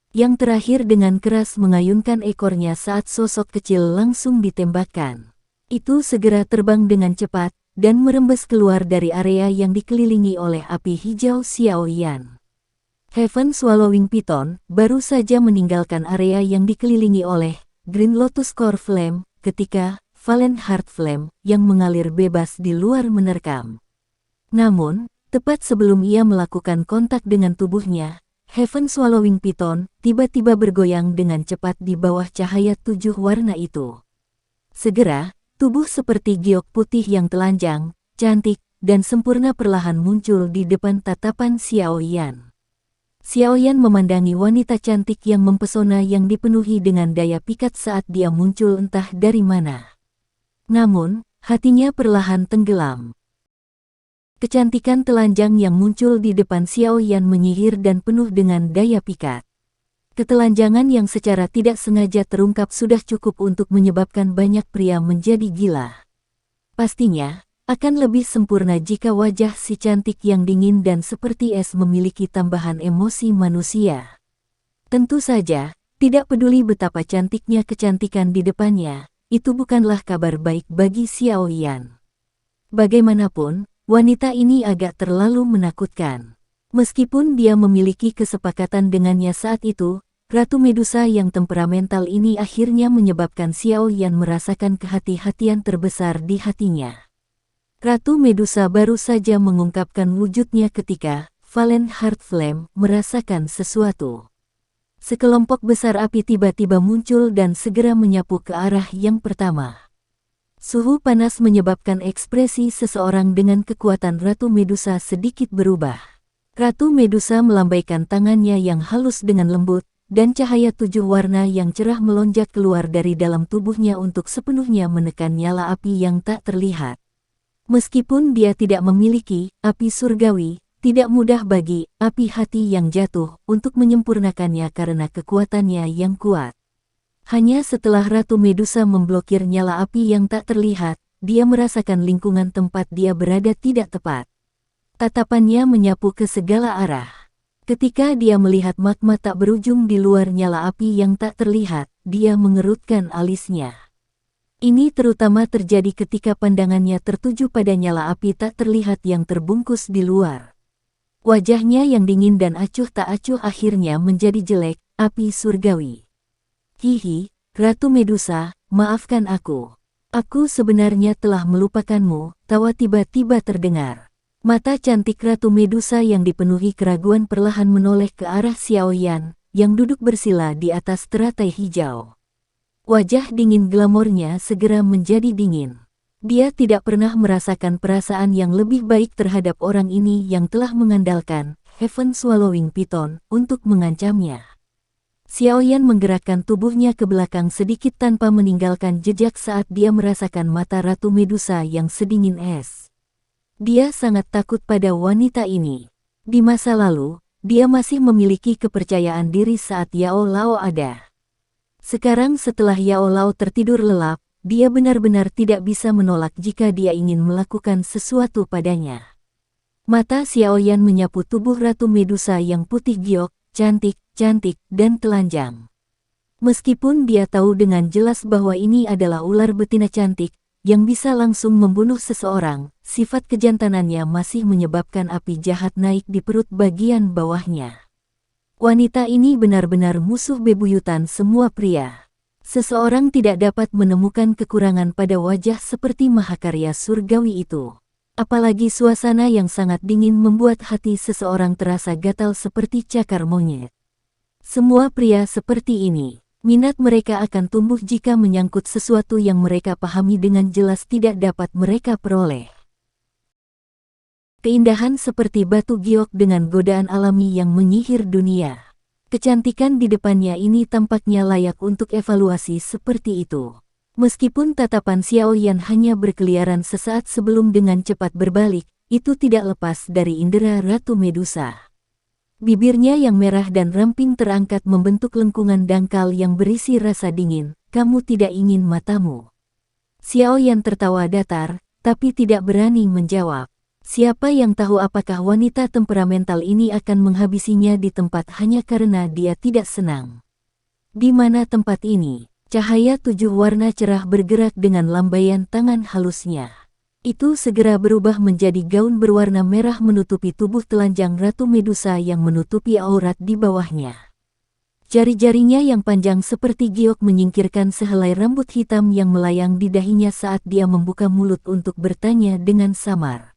Yang terakhir dengan keras mengayunkan ekornya saat sosok kecil langsung ditembakkan. Itu segera terbang dengan cepat dan merembes keluar dari area yang dikelilingi oleh api hijau Xiaoyan. Heaven Swallowing Python baru saja meninggalkan area yang dikelilingi oleh Green Lotus Core Flame ketika Valen Heart Flame yang mengalir bebas di luar menerkam. Namun, tepat sebelum ia melakukan kontak dengan tubuhnya, Heaven Swallowing Python tiba-tiba bergoyang dengan cepat di bawah cahaya 7 warna itu. Segera, tubuh seperti giok putih yang telanjang, cantik, dan sempurna perlahan muncul di depan tatapan Xiaoyan. Xiaoyan memandangi wanita cantik yang mempesona yang dipenuhi dengan daya pikat saat dia muncul entah dari mana. Namun, hatinya perlahan tenggelam. Kecantikan telanjang yang muncul di depan Xiaoyan menyihir dan penuh dengan daya pikat. Ketelanjangan yang secara tidak sengaja terungkap sudah cukup untuk menyebabkan banyak pria menjadi gila. Pastinya, akan lebih sempurna jika wajah si cantik yang dingin dan seperti es memiliki tambahan emosi manusia. Tentu saja, tidak peduli betapa cantiknya kecantikan di depannya, itu bukanlah kabar baik bagi Xiaoyan. Bagaimanapun, wanita ini agak terlalu menakutkan. Meskipun dia memiliki kesepakatan dengannya saat itu, Ratu Medusa yang temperamental ini akhirnya menyebabkan Xiaoyan merasakan kehati-hatian terbesar di hatinya. Ratu Medusa baru saja mengungkapkan wujudnya ketika Valen Heart Flame merasakan sesuatu. Sekelompok besar api tiba-tiba muncul dan segera menyapu ke arah yang pertama. Suhu panas menyebabkan ekspresi seseorang dengan kekuatan Ratu Medusa sedikit berubah. Ratu Medusa melambaikan tangannya yang halus dengan lembut, dan cahaya 7 warna yang cerah melonjak keluar dari dalam tubuhnya untuk sepenuhnya menekan nyala api yang tak terlihat. Meskipun dia tidak memiliki api surgawi, tidak mudah bagi api hati yang jatuh untuk menyempurnakannya karena kekuatannya yang kuat. Hanya setelah Ratu Medusa memblokir nyala api yang tak terlihat, dia merasakan lingkungan tempat dia berada tidak tepat. Tatapannya menyapu ke segala arah. Ketika dia melihat magma tak berujung di luar nyala api yang tak terlihat, dia mengerutkan alisnya. Ini terutama terjadi ketika pandangannya tertuju pada nyala api tak terlihat yang terbungkus di luar. Wajahnya yang dingin dan acuh tak acuh akhirnya menjadi jelek, api surgawi. Hihi, Ratu Medusa, maafkan aku. Aku sebenarnya telah melupakanmu, tawa tiba-tiba terdengar. Mata cantik Ratu Medusa yang dipenuhi keraguan perlahan menoleh ke arah Xiaoyan, yang duduk bersila di atas teratai hijau. Wajah dingin glamornya segera menjadi dingin. Dia tidak pernah merasakan perasaan yang lebih baik terhadap orang ini yang telah mengandalkan Heaven Swallowing Python untuk mengancamnya. Xiaoyan menggerakkan tubuhnya ke belakang sedikit tanpa meninggalkan jejak saat dia merasakan mata Ratu Medusa yang sedingin es. Dia sangat takut pada wanita ini. Di masa lalu, dia masih memiliki kepercayaan diri saat Yao Lao ada. Sekarang setelah Yao Lao tertidur lelap, dia benar-benar tidak bisa menolak jika dia ingin melakukan sesuatu padanya. Mata Xiaoyan menyapu tubuh Ratu Medusa yang putih giok, cantik, dan telanjang. Meskipun dia tahu dengan jelas bahwa ini adalah ular betina cantik, yang bisa langsung membunuh seseorang, sifat kejantanannya masih menyebabkan api jahat naik di perut bagian bawahnya. Wanita ini benar-benar musuh bebuyutan semua pria. Seseorang tidak dapat menemukan kekurangan pada wajah seperti mahakarya surgawi itu. Apalagi suasana yang sangat dingin membuat hati seseorang terasa gatal seperti cakar monyet. Semua pria seperti ini, minat mereka akan tumbuh jika menyangkut sesuatu yang mereka pahami dengan jelas tidak dapat mereka peroleh. Keindahan seperti batu giok dengan godaan alami yang menyihir dunia. Kecantikan di depannya ini tampaknya layak untuk evaluasi seperti itu. Meskipun tatapan Xiaoyan hanya berkeliaran sesaat sebelum dengan cepat berbalik, itu tidak lepas dari indera Ratu Medusa. Bibirnya yang merah dan ramping terangkat membentuk lengkungan dangkal yang berisi rasa dingin. Kamu tidak ingin matamu. Xiaoyan tertawa datar, tapi tidak berani menjawab. Siapa yang tahu apakah wanita temperamental ini akan menghabisinya di tempat hanya karena dia tidak senang. Di mana tempat ini? Cahaya 7 warna cerah bergerak dengan lambaian tangan halusnya. Itu segera berubah menjadi gaun berwarna merah menutupi tubuh telanjang Ratu Medusa yang menutupi aurat di bawahnya. Jari-jarinya yang panjang seperti giok menyingkirkan sehelai rambut hitam yang melayang di dahinya saat dia membuka mulut untuk bertanya dengan samar.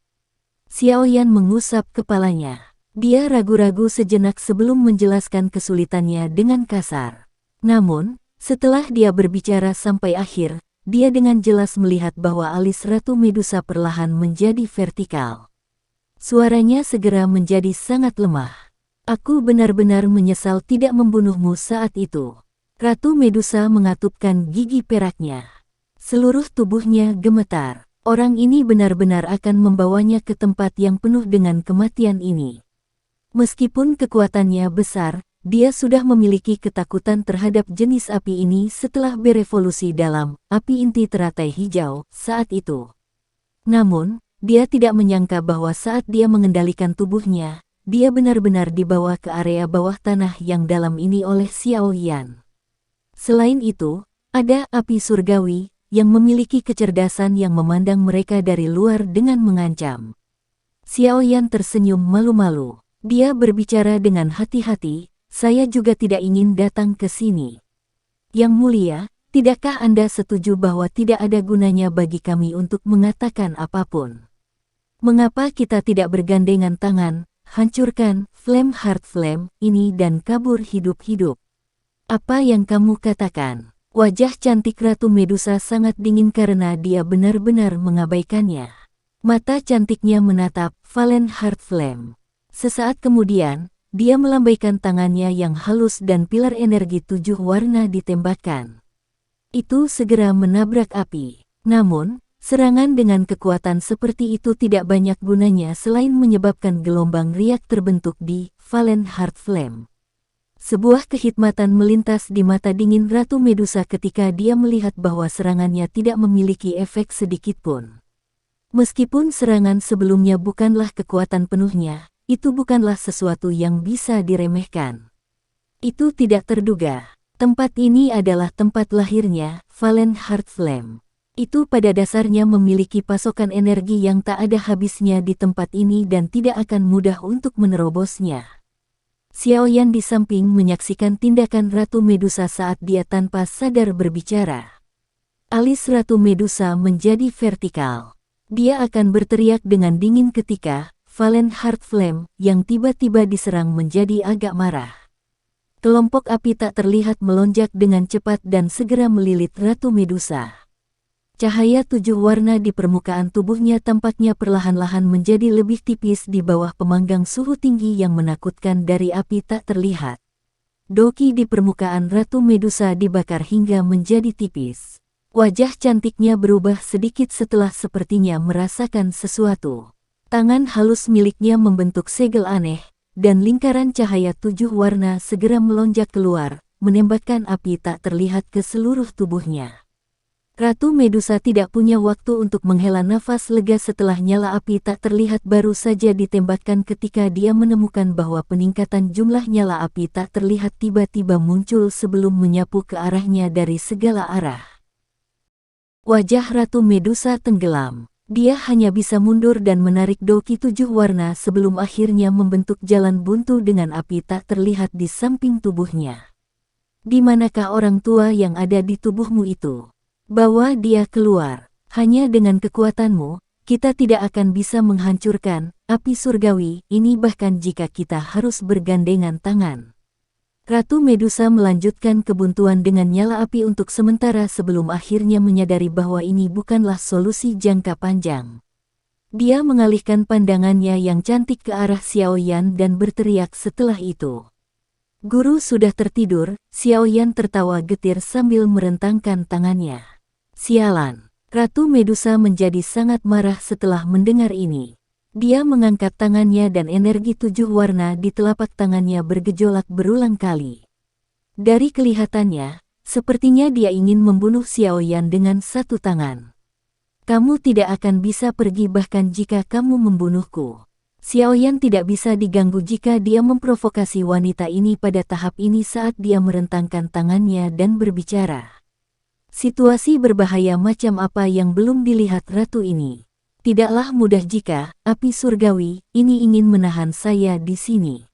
Xiaoyan mengusap kepalanya. Dia ragu-ragu sejenak sebelum menjelaskan kesulitannya dengan kasar. Namun, setelah dia berbicara sampai akhir, dia dengan jelas melihat bahwa alis Ratu Medusa perlahan menjadi vertikal. Suaranya segera menjadi sangat lemah. Aku benar-benar menyesal tidak membunuhmu saat itu. Ratu Medusa mengatupkan gigi peraknya. Seluruh tubuhnya gemetar. Orang ini benar-benar akan membawanya ke tempat yang penuh dengan kematian ini. Meskipun kekuatannya besar, dia sudah memiliki ketakutan terhadap jenis api ini setelah berevolusi dalam api inti teratai hijau saat itu. Namun, dia tidak menyangka bahwa saat dia mengendalikan tubuhnya, dia benar-benar dibawa ke area bawah tanah yang dalam ini oleh Xiaoyan. Selain itu, ada api surgawi yang memiliki kecerdasan yang memandang mereka dari luar dengan mengancam. Xiaoyan tersenyum malu-malu. Dia berbicara dengan hati-hati, saya juga tidak ingin datang ke sini. Yang mulia, tidakkah Anda setuju bahwa tidak ada gunanya bagi kami untuk mengatakan apapun? Mengapa kita tidak bergandengan tangan, hancurkan Flame Heart Flame ini dan kabur hidup-hidup? Apa yang kamu katakan? Wajah cantik Ratu Medusa sangat dingin karena dia benar-benar mengabaikannya. Mata cantiknya menatap Valen Heart Flame. Sesaat kemudian, dia melambaikan tangannya yang halus dan pilar energi 7 warna ditembakkan. Itu segera menabrak api. Namun, serangan dengan kekuatan seperti itu tidak banyak gunanya selain menyebabkan gelombang riak terbentuk di Valen Heart Flame. Sebuah kehikmatan melintas di mata dingin Ratu Medusa ketika dia melihat bahwa serangannya tidak memiliki efek sedikitpun. Meskipun serangan sebelumnya bukanlah kekuatan penuhnya, itu bukanlah sesuatu yang bisa diremehkan. Itu tidak terduga. Tempat ini adalah tempat lahirnya, Valen Heart Flame. Itu pada dasarnya memiliki pasokan energi yang tak ada habisnya di tempat ini dan tidak akan mudah untuk menerobosnya. Xiaoyan di samping menyaksikan tindakan Ratu Medusa saat dia tanpa sadar berbicara. Alis Ratu Medusa menjadi vertikal. Dia akan berteriak dengan dingin ketika Valen Heart Flame yang tiba-tiba diserang menjadi agak marah. Kelompok api tak terlihat melonjak dengan cepat dan segera melilit Ratu Medusa. Cahaya 7 warna di permukaan tubuhnya tampaknya perlahan-lahan menjadi lebih tipis di bawah pemanggang suhu tinggi yang menakutkan dari api tak terlihat. Doki di permukaan Ratu Medusa dibakar hingga menjadi tipis. Wajah cantiknya berubah sedikit setelah sepertinya merasakan sesuatu. Tangan halus miliknya membentuk segel aneh, dan lingkaran cahaya 7 warna segera melonjak keluar, menembakkan api tak terlihat ke seluruh tubuhnya. Ratu Medusa tidak punya waktu untuk menghela nafas lega setelah nyala api tak terlihat baru saja ditembakkan ketika dia menemukan bahwa peningkatan jumlah nyala api tak terlihat tiba-tiba muncul sebelum menyapu ke arahnya dari segala arah. Wajah Ratu Medusa tenggelam. Dia hanya bisa mundur dan menarik doki 7 warna sebelum akhirnya membentuk jalan buntu dengan api tak terlihat di samping tubuhnya. Di manakah orang tua yang ada di tubuhmu itu? Bawa dia keluar. Hanya dengan kekuatanmu, kita tidak akan bisa menghancurkan api surgawi ini bahkan jika kita harus bergandengan tangan. Ratu Medusa melanjutkan kebuntuan dengan nyala api untuk sementara sebelum akhirnya menyadari bahwa ini bukanlah solusi jangka panjang. Dia mengalihkan pandangannya yang cantik ke arah Xiaoyan dan berteriak setelah itu. Guru sudah tertidur, Xiaoyan tertawa getir sambil merentangkan tangannya. Sialan, Ratu Medusa menjadi sangat marah setelah mendengar ini. Dia mengangkat tangannya dan energi 7 warna di telapak tangannya bergejolak berulang kali. Dari kelihatannya, sepertinya dia ingin membunuh Xiaoyan dengan satu tangan. Kamu tidak akan bisa pergi bahkan jika kamu membunuhku. Xiaoyan tidak bisa diganggu jika dia memprovokasi wanita ini pada tahap ini saat dia merentangkan tangannya dan berbicara. Situasi berbahaya macam apa yang belum dilihat ratu ini. Tidaklah mudah jika api surgawi ini ingin menahan saya di sini.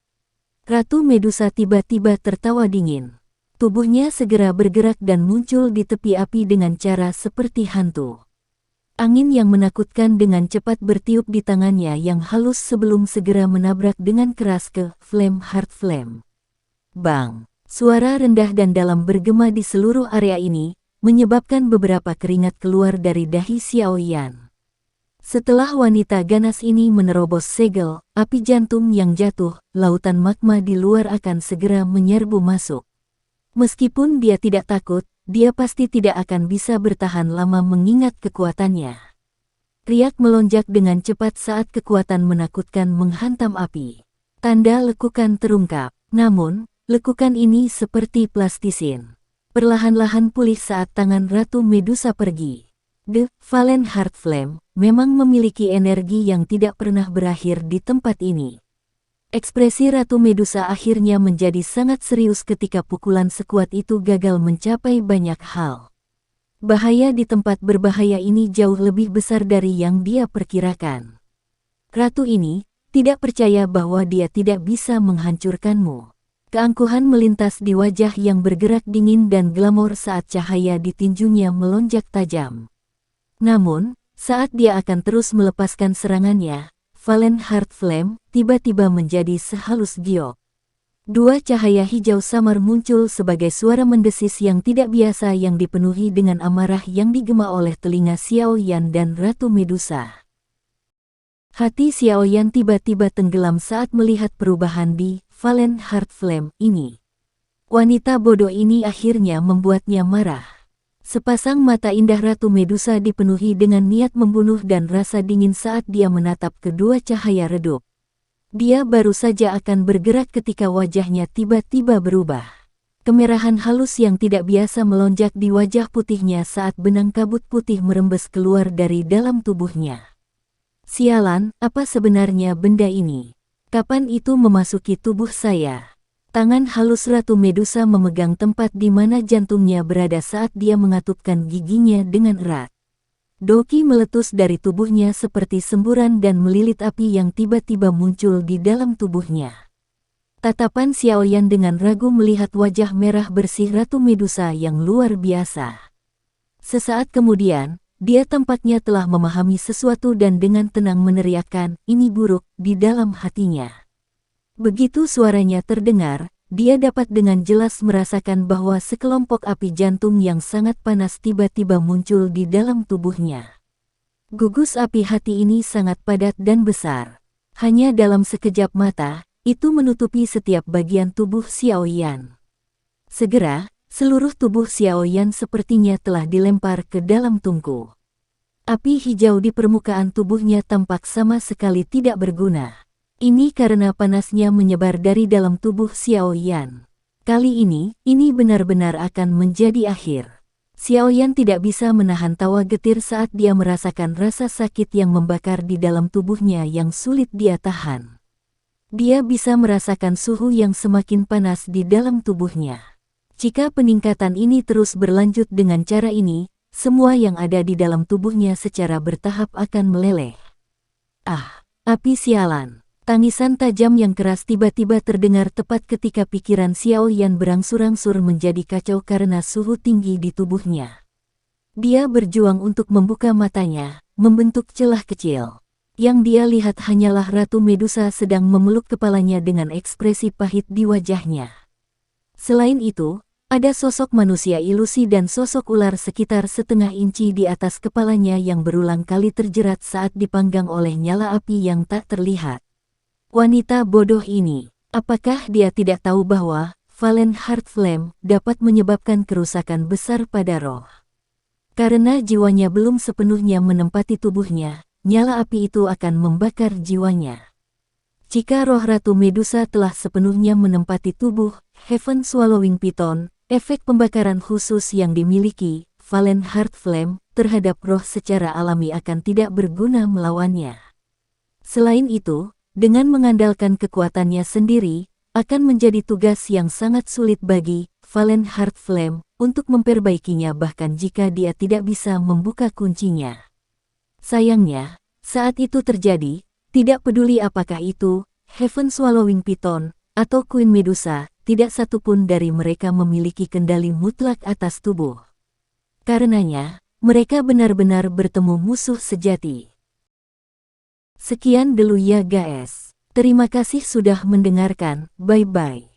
Ratu Medusa tiba-tiba tertawa dingin. Tubuhnya segera bergerak dan muncul di tepi api dengan cara seperti hantu. Angin yang menakutkan dengan cepat bertiup di tangannya yang halus sebelum segera menabrak dengan keras ke Flame Heart Flame. Bang! Suara rendah dan dalam bergema di seluruh area ini, menyebabkan beberapa keringat keluar dari dahi Xiaoyan. Setelah wanita ganas ini menerobos segel, api jantung yang jatuh, lautan magma di luar akan segera menyerbu masuk. Meskipun dia tidak takut, dia pasti tidak akan bisa bertahan lama mengingat kekuatannya. Riak melonjak dengan cepat saat kekuatan menakutkan menghantam api. Tanda lekukan terungkap, namun, lekukan ini seperti plastisin. Perlahan-lahan pulih saat tangan Ratu Medusa pergi. The Valen Heart Flame memang memiliki energi yang tidak pernah berakhir di tempat ini. Ekspresi Ratu Medusa akhirnya menjadi sangat serius ketika pukulan sekuat itu gagal mencapai banyak hal. Bahaya di tempat berbahaya ini jauh lebih besar dari yang dia perkirakan. Ratu ini tidak percaya bahwa dia tidak bisa menghancurkanmu. Keangkuhan melintas di wajah yang bergerak dingin dan glamor saat cahaya di tinjunya melonjak tajam. Namun, saat dia akan terus melepaskan serangannya, Valen Heart Flame tiba-tiba menjadi sehalus giok. Dua cahaya hijau samar muncul sebagai suara mendesis yang tidak biasa yang dipenuhi dengan amarah yang digema oleh telinga Xiaoyan dan Ratu Medusa. Hati Xiaoyan tiba-tiba tenggelam saat melihat perubahan di Valen Heart Flame ini. Wanita bodoh ini akhirnya membuatnya marah. Sepasang mata indah Ratu Medusa dipenuhi dengan niat membunuh dan rasa dingin saat dia menatap kedua cahaya redup. Dia baru saja akan bergerak ketika wajahnya tiba-tiba berubah. Kemerahan halus yang tidak biasa melonjak di wajah putihnya saat benang kabut putih merembes keluar dari dalam tubuhnya. Sialan, apa sebenarnya benda ini? Kapan itu memasuki tubuh saya? Tangan halus Ratu Medusa memegang tempat di mana jantungnya berada saat dia mengatupkan giginya dengan erat. Doki meletus dari tubuhnya seperti semburan dan melilit api yang tiba-tiba muncul di dalam tubuhnya. Tatapan Xiaoyan dengan ragu melihat wajah merah bersih Ratu Medusa yang luar biasa. Sesaat kemudian, dia tampaknya telah memahami sesuatu dan dengan tenang meneriakkan, "Ini buruk," di dalam hatinya. Begitu suaranya terdengar, dia dapat dengan jelas merasakan bahwa sekelompok api jantung yang sangat panas tiba-tiba muncul di dalam tubuhnya. Gugus api hati ini sangat padat dan besar. Hanya dalam sekejap mata, itu menutupi setiap bagian tubuh Xiaoyan. Segera, seluruh tubuh Xiaoyan sepertinya telah dilempar ke dalam tungku. Api hijau di permukaan tubuhnya tampak sama sekali tidak berguna. Ini karena panasnya menyebar dari dalam tubuh Xiaoyan. Kali ini benar-benar akan menjadi akhir. Xiaoyan tidak bisa menahan tawa getir saat dia merasakan rasa sakit yang membakar di dalam tubuhnya yang sulit dia tahan. Dia bisa merasakan suhu yang semakin panas di dalam tubuhnya. Jika peningkatan ini terus berlanjut dengan cara ini, semua yang ada di dalam tubuhnya secara bertahap akan meleleh. Ah, api sialan! Tangisan tajam yang keras tiba-tiba terdengar tepat ketika pikiran Xiaoyan berangsur-angsur menjadi kacau karena suhu tinggi di tubuhnya. Dia berjuang untuk membuka matanya, membentuk celah kecil. Yang dia lihat hanyalah Ratu Medusa sedang memeluk kepalanya dengan ekspresi pahit di wajahnya. Selain itu, ada sosok manusia ilusi dan sosok ular sekitar setengah inci di atas kepalanya yang berulang kali terjerat saat dipanggang oleh nyala api yang tak terlihat. Wanita bodoh ini, apakah dia tidak tahu bahwa Valen Heart Flame dapat menyebabkan kerusakan besar pada roh. Karena jiwanya belum sepenuhnya menempati tubuhnya, nyala api itu akan membakar jiwanya. Jika roh Ratu Medusa telah sepenuhnya menempati tubuh Heaven Swallowing Python, efek pembakaran khusus yang dimiliki Valen Heart Flame terhadap roh secara alami akan tidak berguna melawannya. Selain itu, dengan mengandalkan kekuatannya sendiri, akan menjadi tugas yang sangat sulit bagi Valen Heart Flame untuk memperbaikinya bahkan jika dia tidak bisa membuka kuncinya. Sayangnya, saat itu terjadi, tidak peduli apakah itu Heaven Swallowing Python atau Queen Medusa, tidak satupun dari mereka memiliki kendali mutlak atas tubuh. Karenanya, mereka benar-benar bertemu musuh sejati. Sekian dulu ya guys. Terima kasih sudah mendengarkan. Bye-bye.